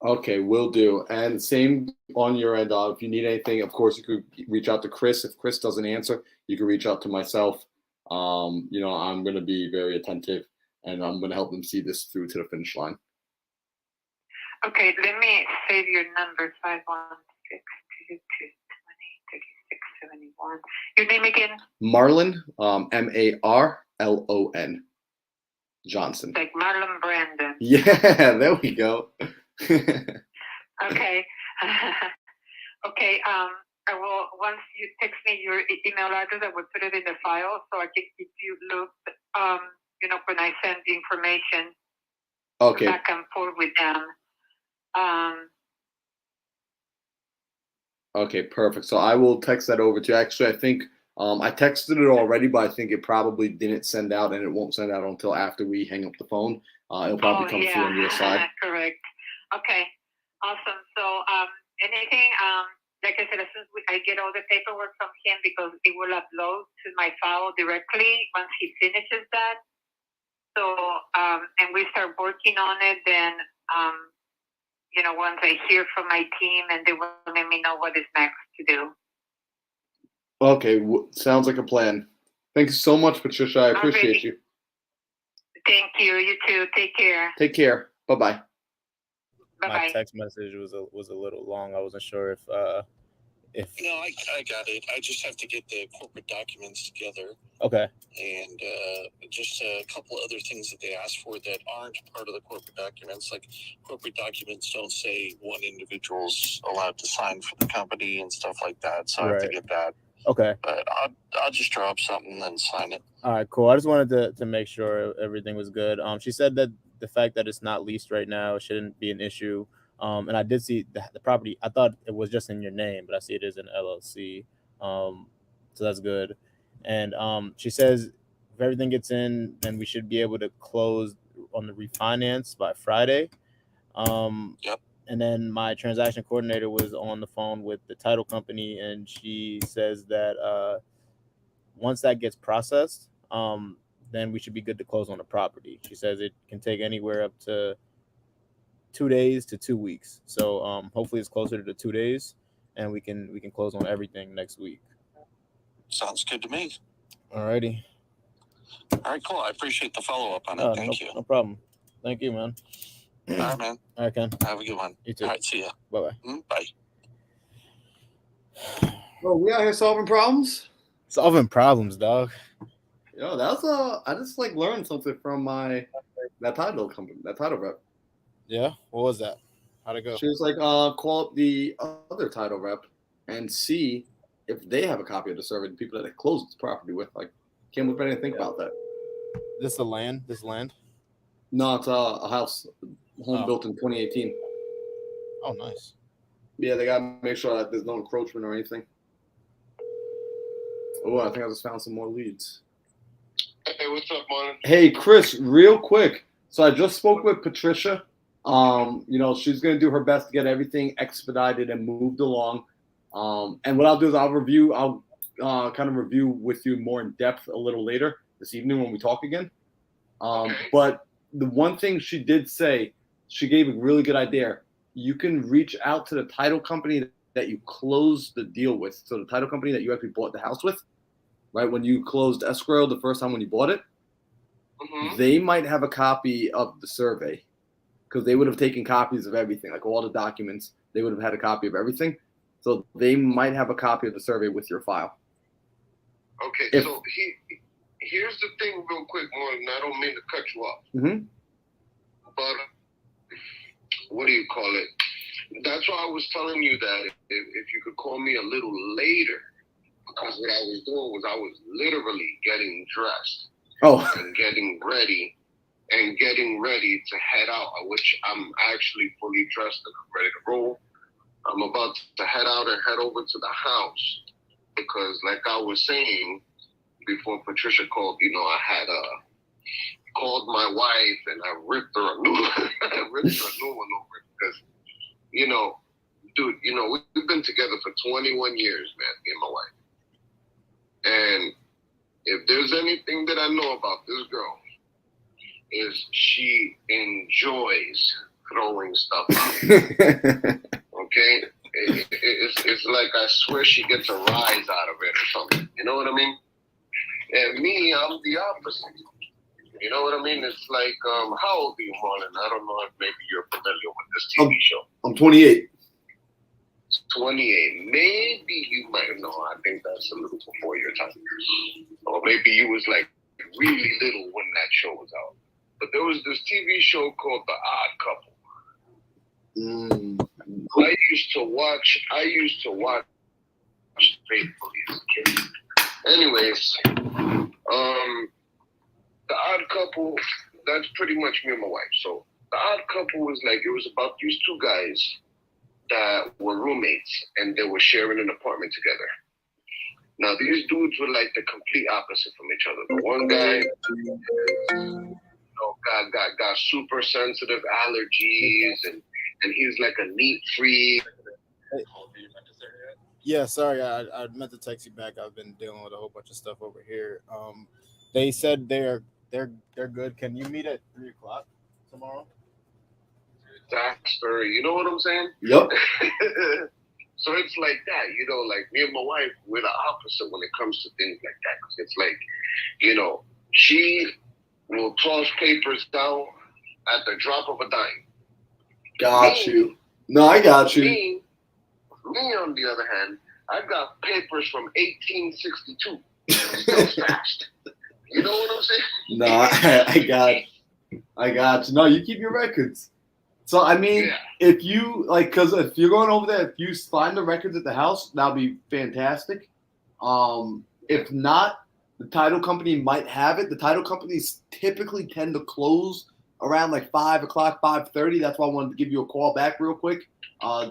Okay, will do. And same on your end. If you need anything, of course, you could reach out to Chris. If Chris doesn't answer, you can reach out to myself. I'm going to be very attentive, and I'm going to help them see this through to the finish line. Okay, let me save your number, 516-222-20-3671. Your name again? Marlon, Marlon Johnson. Like Marlon Brandon. Yeah, there we go. Okay. Okay, I will, once you text me your email address, I will put it in the file so I can keep you looped, when I send the information back and forth with them. Okay, perfect. So I will text that over to you. Actually, I think I texted it already, but I think it probably didn't send out, and it won't send out until after we hang up the phone. It'll probably come through on your side. Correct. Okay, awesome. So anything, like I said, as soon as I get all the paperwork from him, because it will upload to my file directly once he finishes that. So, and we start working on it, then, once I hear from my team, and they will let me know what is next to do. Okay, sounds like a plan. Thank you so much, Patricia. I appreciate you. Thank you. You too. Take care. Take care. Bye-bye. My text message was a little long. I wasn't sure if No, I got it. I just have to get the corporate documents together. Okay. And just a couple other things that they asked for that aren't part of the corporate documents. Like corporate documents don't say one individual's allowed to sign for the company and stuff like that. So I have to get that. Okay. But I'll just draw up something and then sign it. All right, cool. I just wanted to make sure everything was good. She said that the fact that it's not leased right now shouldn't be an issue. And I did see the property. I thought it was just in your name, but I see it is an LLC. So that's good. And she says if everything gets in, then we should be able to close on the refinance by Friday. Yep. And then my transaction coordinator was on the phone with the title company, and she says that once that gets processed, then we should be good to close on the property. She says it can take anywhere up to 2 days to 2 weeks. So hopefully it's closer to 2 days, and we can close on everything next week. Sounds good to me. Alrighty. All right, cool. I appreciate the follow-up on it. Thank you. No problem. Thank you, man. All right, man. All right, Ken. Have a good one. You too. All right, see ya. Bye-bye. Bye. Oh, we out here solving problems? Solving problems, dog. Yo, that's I just learned something from that title company, that title rep. Yeah, what was that? How'd it go? She was like, call up the other title rep and see if they have a copy of the survey. The people that they closed this property with, can't believe I didn't think about that. This land? No, it's a house, home built in 2018. Oh, nice. Yeah, they gotta make sure that there's no encroachment or anything. Oh, I think I just found some more leads. Hey, what's up, man? Hey, Chris, real quick. So I just spoke with Patricia. She's gonna do her best to get everything expedited and moved along. And what I'll do is I'll kind of review with you more in depth a little later this evening when we talk again. But the one thing she did say, she gave a really good idea. You can reach out to the title company that you closed the deal with. So the title company that you actually bought the house with, right? When you closed escrow the first time when you bought it, they might have a copy of the survey because they would have taken copies of everything, like all the documents. They would have had a copy of everything. So they might have a copy of the survey with your file. Okay, so here's the thing real quick, Morgan. I don't mean to cut you off. But what do you call it? That's why I was telling you that if you could call me a little later, because what I was doing was I was literally getting dressed and getting ready to head out, which I'm actually fully dressed and I'm ready to roll. I'm about to head out and head over to the house because, like I was saying before Patricia called, I had called my wife and I ripped her a new one over it because, dude, we've been together for 21 years, man, me and my wife. And if there's anything that I know about this girl, is she enjoys throwing stuff out. Okay? It's like I swear she gets a rise out of it or something. You know what I mean? And me, I'm the opposite. You know what I mean? It's like, how old are you, Marlon? I don't know if maybe you're familiar with this TV show. I'm 28. 28. Maybe you might know. I think that's a little before your time. Or maybe you was like really little when that show was out. But there was this TV show called The Odd Couple. I used to watch faithfully as a kid. Anyways, The Odd Couple, that's pretty much me and my wife. So The Odd Couple was like, it was about these two guys that were roommates and they were sharing an apartment together. Now these dudes were like the complete opposite from each other. The one guy got super sensitive allergies and he's like a neat freak. Yeah, sorry, I meant to text you back. I've been dealing with a whole bunch of stuff over here. They said they're good. Can you meet at 3:00 tomorrow? That's very, you know what I'm saying? Yep. So it's like that, you know, like me and my wife, we're the opposite when it comes to things like that. Cause it's like, you know, she will toss papers down at the drop of a dime. Got you. No, I got you. Me, on the other hand, I got papers from 1862. Still fast. You know what I'm saying? No, I got you. No, you keep your records. So, I mean, if you, like, because if you're going over there, if you find the records at the house, that'll be fantastic. If not, the title company might have it. The title companies typically tend to close around like 5 o'clock, 5:30. That's why I wanted to give you a call back real quick.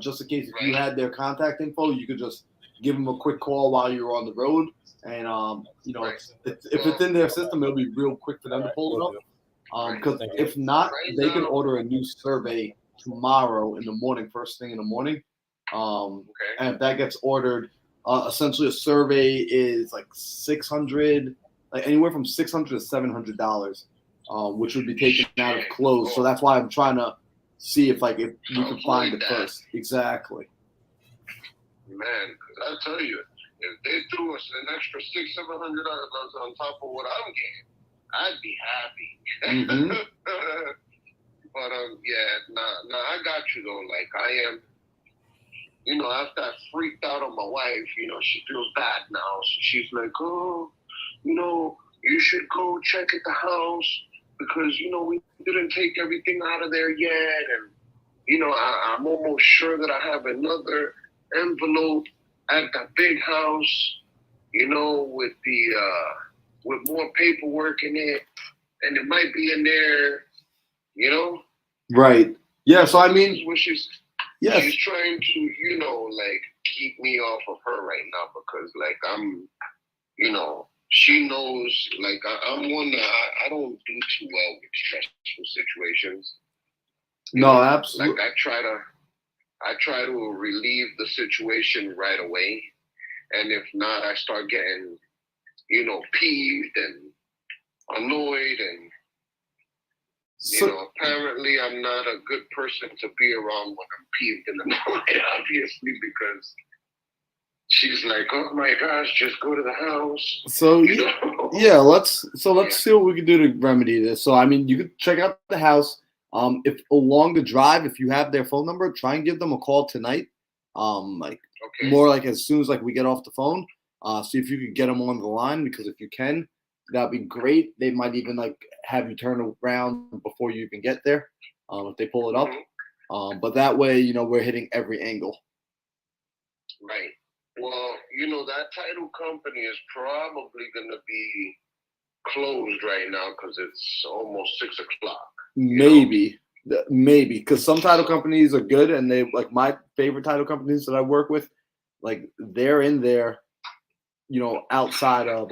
Just in case if you had their contact info, you could just give them a quick call while you're on the road. And, you know, if it's in their system, it'll be real quick for them to pull it up. Because if not, they can order a new survey tomorrow in the morning, first thing in the morning. And if that gets ordered, essentially a survey is like $600, like anywhere from $600 to $700, which would be taken out of clothes. So that's why I'm trying to see if we can find it first. Exactly. Man, I tell you, if they threw us an extra $600-700 on top of what I'm getting, I'd be happy. Mm-hmm. But I got you though. Like I am, you know, after I freaked out on my wife, you know, she feels bad now. So she's like, oh, you know, you should go check at the house because, you know, we didn't take everything out of there yet. And, you know, I'm almost sure that I have another envelope at the big house, you know, with more paperwork in it, and it might be in there, you know? Right. Yeah, so I mean, she's trying to, you know, like keep me off of her right now because, like, I'm, you know, she knows, like, I'm one that I don't do too well with stressful situations. No, absolutely. Like, I try to relieve the situation right away, and if not, I start getting, you know, peeved and annoyed, and you know, apparently I'm not a good person to be around when I'm peeved and annoyed, obviously, because she's like, oh my gosh, just go to the house. So let's see what we can do to remedy this. So I mean, you could check out the house. If along the drive, if you have their phone number, try and give them a call tonight. More like as soon as like we get off the phone. See if you could get them on the line, because if you can, that'd be great. They might even like have you turn around before you even get there, if they pull it up. But that way, you know, we're hitting every angle. Right. Well, you know, that title company is probably going to be closed right now because it's almost 6 o'clock. Maybe, because some title companies are good, and they like my favorite title companies that I work with, like they're in there, you know, outside of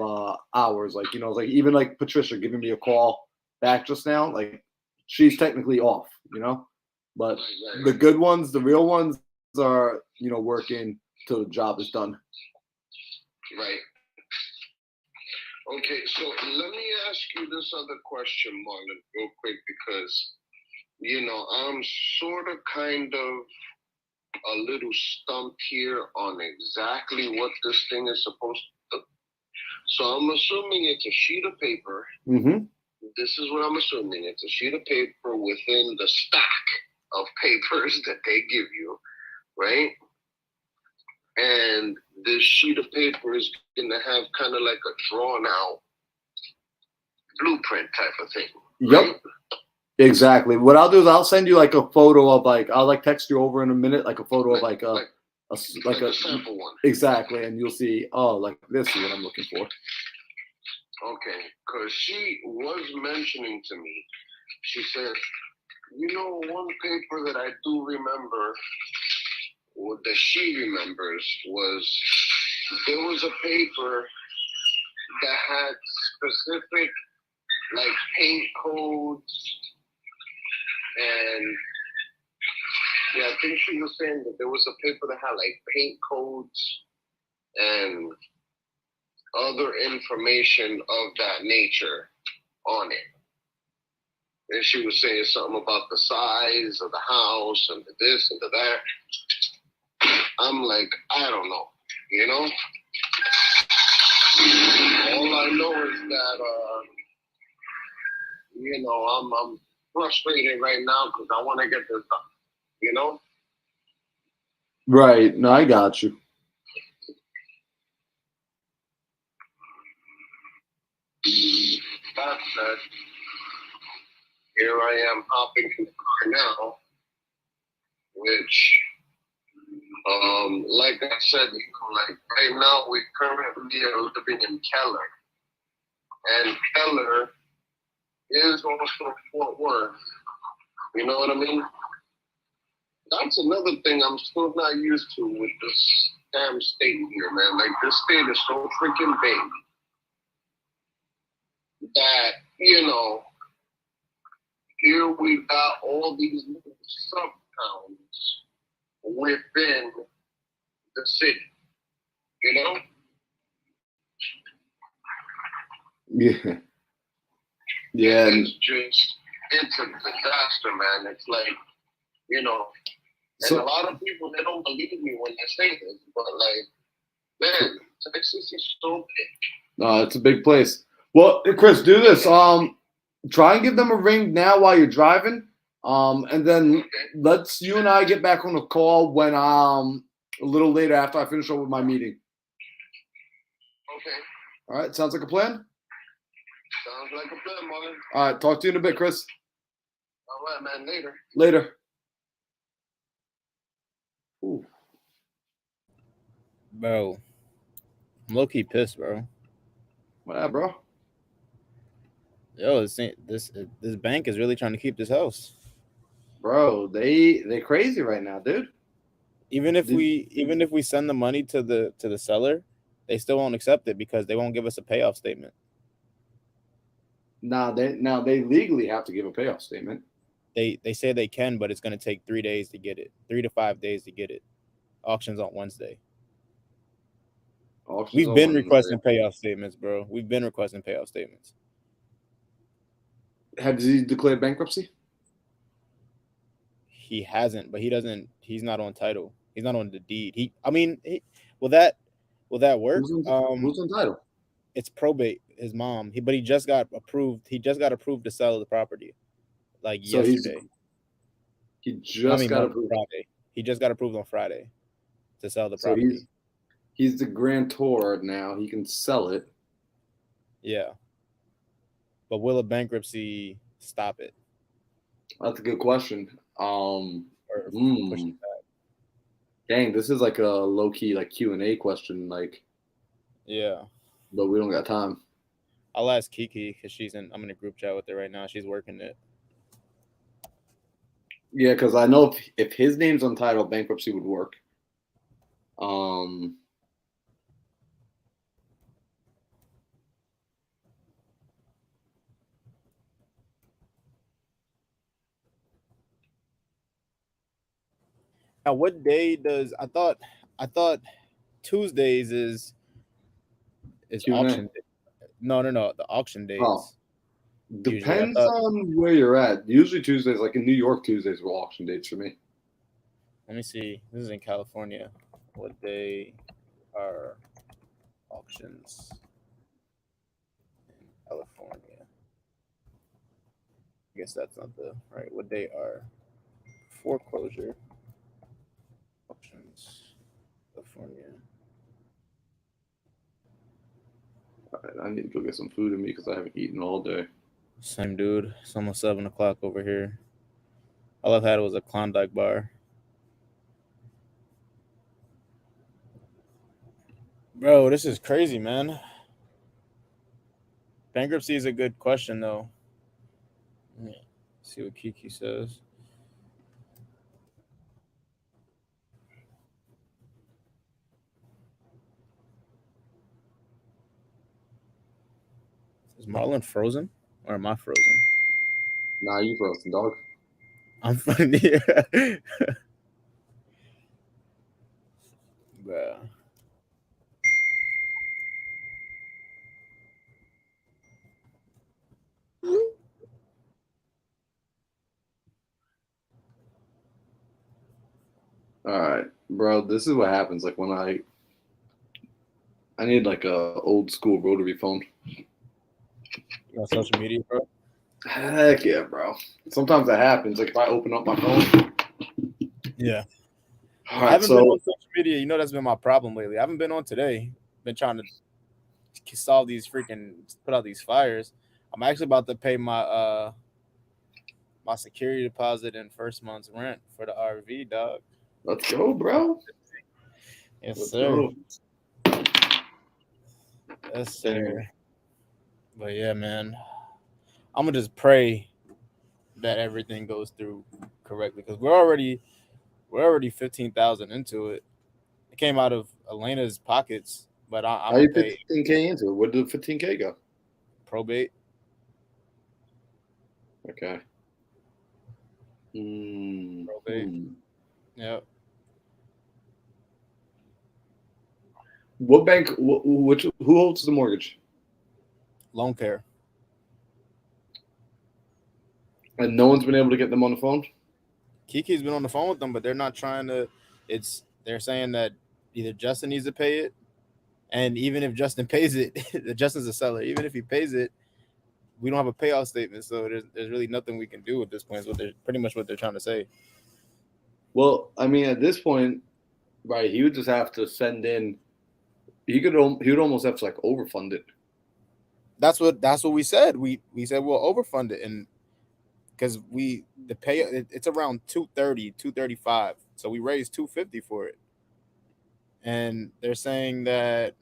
hours. Like, you know, like even like Patricia giving me a call back just now, like she's technically off, you know, but the good ones, the real ones, are, you know, working till the job is done. Right. Okay, so let me ask you this other question, Marlon, real quick, because you know, I'm sort of kind of a little stumped here on exactly what this thing is supposed to. So I'm assuming it's a sheet of paper. Mm-hmm. This is what I'm assuming. It's a sheet of paper within the stack of papers that they give you, right? And this sheet of paper is going to have kind of like a drawn out blueprint type of thing. Yep. Right? Exactly. What I'll do is I'll send you like a photo of like, I'll like text you over in a minute, like a photo of like a sample one. Exactly. And you'll see, oh, like this is what I'm looking for. Okay. Because she was mentioning to me, she said, you know, one paper that I do remember, or that she remembers, was there was a paper that had specific like paint codes, and yeah, I think she was saying that there was a paper that had like paint codes and other information of that nature on it. And she was saying something about the size of the house and the this and the that. I'm like, I don't know, you know? All I know is that, you know, I'm frustrated right now because I want to get this done, you know? Right. No, I got you. That said, here I am hopping in the car now, which, like I said, you know, like right now we currently are living in Keller, and Keller is also Fort Worth. You know what I mean? That's another thing I'm still not used to with this damn state here, man. Like, this state is so freaking big that, you know, here we got all these little sub-towns within the city, you know? Yeah. Yeah. It's a disaster, man. It's like, you know, and a lot of people, they don't believe me when they say this, but like, man, Texas is so big. No, it's a big place. Well, Chris, do this. Try and give them a ring now while you're driving. And then let's you and I get back on the call when a little later after I finish up with my meeting. Okay. All right, sounds like a plan? Sounds like a plan, Marlon. All right, talk to you in a bit, Chris. All right, man, later. Later. Ooh. Bro, I'm low-key pissed, bro. What up, bro? Yo, this bank is really trying to keep this house. Bro, they crazy right now, dude. Even if we send the money to the seller, they still won't accept it because they won't give us a payoff statement. Now they legally have to give a payoff statement. They say they can, but it's going to take 3 days to get it. 3 to 5 days to get it. Auctions on Wednesday. We've been requesting payoff statements, bro. We've been requesting payoff statements. Has he declared bankruptcy? He hasn't, but he's not on title. He's not on the deed. Will that work? Who's on title? It's probate, his mom. But he just got approved. He just got approved to sell the property like yesterday. He just got approved Friday. He just got approved on Friday to sell the property. He's the grantor now. He can sell it. Yeah. But will a bankruptcy stop it? That's a good question. Or push it back? Dang, this is like a low-key like Q&A question, like. Yeah. But we don't got time. I'll ask Kiki because I'm in a group chat with her right now. She's working it. Yeah, because I know if his name's on title, bankruptcy would work. Now, what day does I thought Tuesdays is Q&A. auction day. No, the auction days. Oh. Depends on where you're at. Usually Tuesdays, like in New York, Tuesdays were auction dates for me. Let me see. This is in California. What day are auctions in California? I guess that's not the right. What day are foreclosure auctions, California? All right, I need to go get some food in me because I haven't eaten all day. Same dude. It's almost 7 o'clock over here. All I've had was a Klondike bar. Bro, this is crazy, man. Bankruptcy is a good question, though. Let me see what Kiki says. Is Marlon frozen? Or am I frozen? Nah, you frozen, dog. I'm funny. Bro. All right, bro. This is what happens. Like when I need like a old school rotary phone. You on social media, bro? Heck yeah, bro. Sometimes that happens. Like if I open up my phone. Yeah. All I right, haven't been so on social media. You know that's been my problem lately. I haven't been on today. Been trying to solve these freaking put out these fires. I'm actually about to pay my my security deposit and first month's rent for the RV, dog. let's go, bro. Yes, Let's sir. go. Yes, sir. But yeah, man. I'm gonna just pray that everything goes through correctly because we're already 15,000 into it. It came out of Elena's pockets, but I'm How gonna you pay 15K into it? Where did the 15K go? probate. Okay. Probate. Yep. What bank? Who holds the mortgage? Loan care. And no one's been able to get them on the phone. Kiki's been on the phone with them, but they're not trying to. They're saying that either Justin needs to pay it, and even if Justin pays it, Justin's a seller. Even if he pays it, we don't have a payoff statement, so there's really nothing we can do at this point. Is what they're pretty much what they're trying to say. Well, I mean, at this point, right? He would just have to send in. He would almost have to like overfund it. That's what we said. We said we'll overfund it, and because it's around 230, 235. So we raised 250 for it. And they're saying that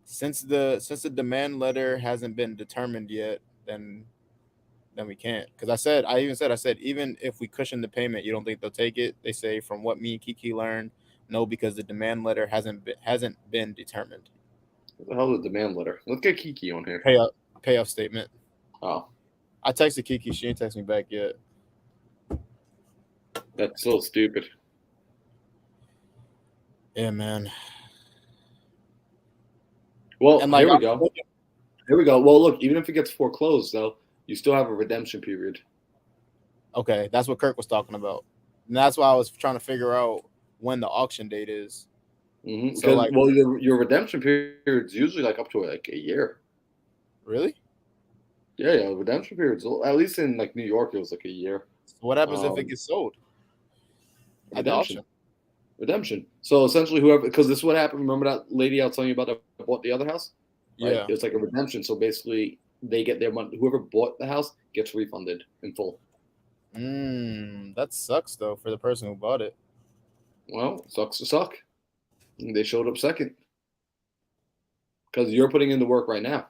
since the demand letter hasn't been determined yet, then we can't. Because I said even if we cushion the payment, you don't think they'll take it? They say from what me and Kiki learned, no, because the demand letter hasn't been determined. What the hell is the demand letter? Let's get Kiki on here. Payoff statement. Oh. I texted Kiki. She ain't texted me back yet. That's so stupid. Yeah, man. Well, here we go. Here we go. Well, look, even if it gets foreclosed, though, you still have a redemption period. Okay, that's what Kirk was talking about. And that's why I was trying to figure out when the auction date is. Mm-hmm. So, like, well, your redemption period is usually like up to like a year. Really? Yeah, redemption periods. At least in like New York, it was like a year. So what happens if it gets sold at the auction? Redemption. So essentially, because this is what happened. Remember that lady I was telling you about that bought the other house? Right? Yeah. It was like a redemption. So basically, they get their money. Whoever bought the house gets refunded in full. That sucks though for the person who bought it. Well, sucks to suck. They showed up second because you're putting in the work right now.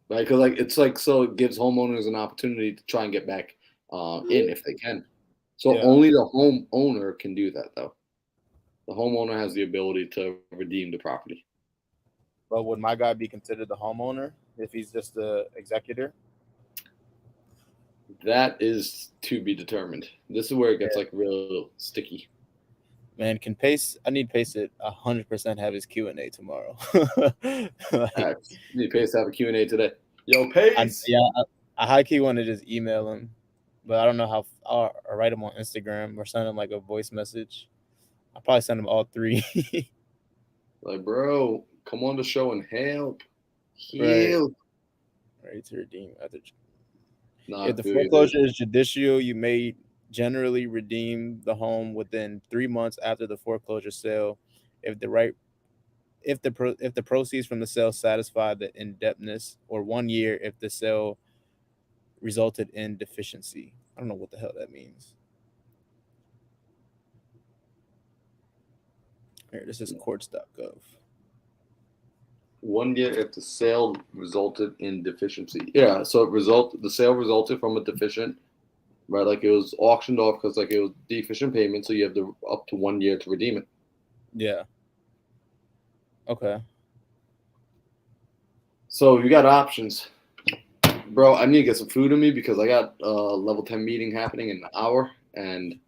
Right, because like it's like so it gives homeowners an opportunity to try and get back in if they can. So only the homeowner can do that, though. The homeowner has the ability to redeem the property. But would my guy be considered the homeowner if he's just the executor? That is to be determined. This is where it gets like real sticky. Man, can Pace? I need Pace to 100% have his Q&A tomorrow. You need Pace to have a Q&A today. Yo, Pace. I high key want to just email him, but I don't know how. I'll write him on Instagram or send him like a voice message. I'll probably send him all three. Like, bro, come on the show and help. Heal. Ready to redeem. Nah, if the foreclosure is judicial, you may generally redeem the home within 3 months after the foreclosure sale. If the proceeds from the sale satisfy the indebtedness, or 1 year if the sale resulted in deficiency. I don't know what the hell that means. Here, this is courts.gov. 1 year if the sale resulted in deficiency. Yeah, so the sale resulted from a deficient, right? Like it was auctioned off because like it was deficient payment, so you have up to 1 year to redeem it. Yeah. Okay. So you got options. Bro, I need to get some food in me because I got a level 10 meeting happening in an hour, and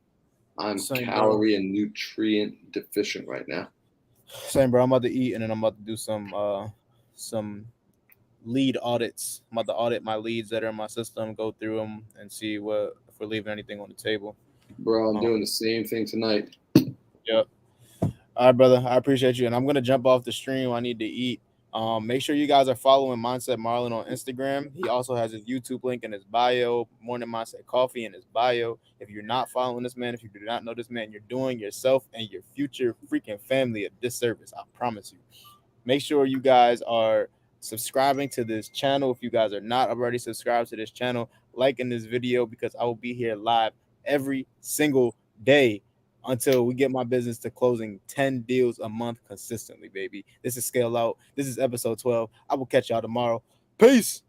I'm calorie and nutrient deficient right now. Same, bro. I'm about to eat, and then I'm about to do some lead audits. I'm about to audit my leads that are in my system, go through them, and see if we're leaving anything on the table. Bro, I'm doing the same thing tonight. Yep. All right, brother. I appreciate you, and I'm gonna jump off the stream. I need to eat. Make sure you guys are following Mindset Marlon on Instagram. He also has his YouTube link in his bio, Morning Mindset Coffee in his bio. If you're not following this man, if you do not know this man, you're doing yourself and your future freaking family a disservice. I promise you. Make sure you guys are subscribing to this channel. If you guys are not already subscribed to this channel, liking this video, because I will be here live every single day until we get my business to closing 10 deals a month consistently, baby. This is Scale Out. This is episode 12. I will catch y'all tomorrow. Peace.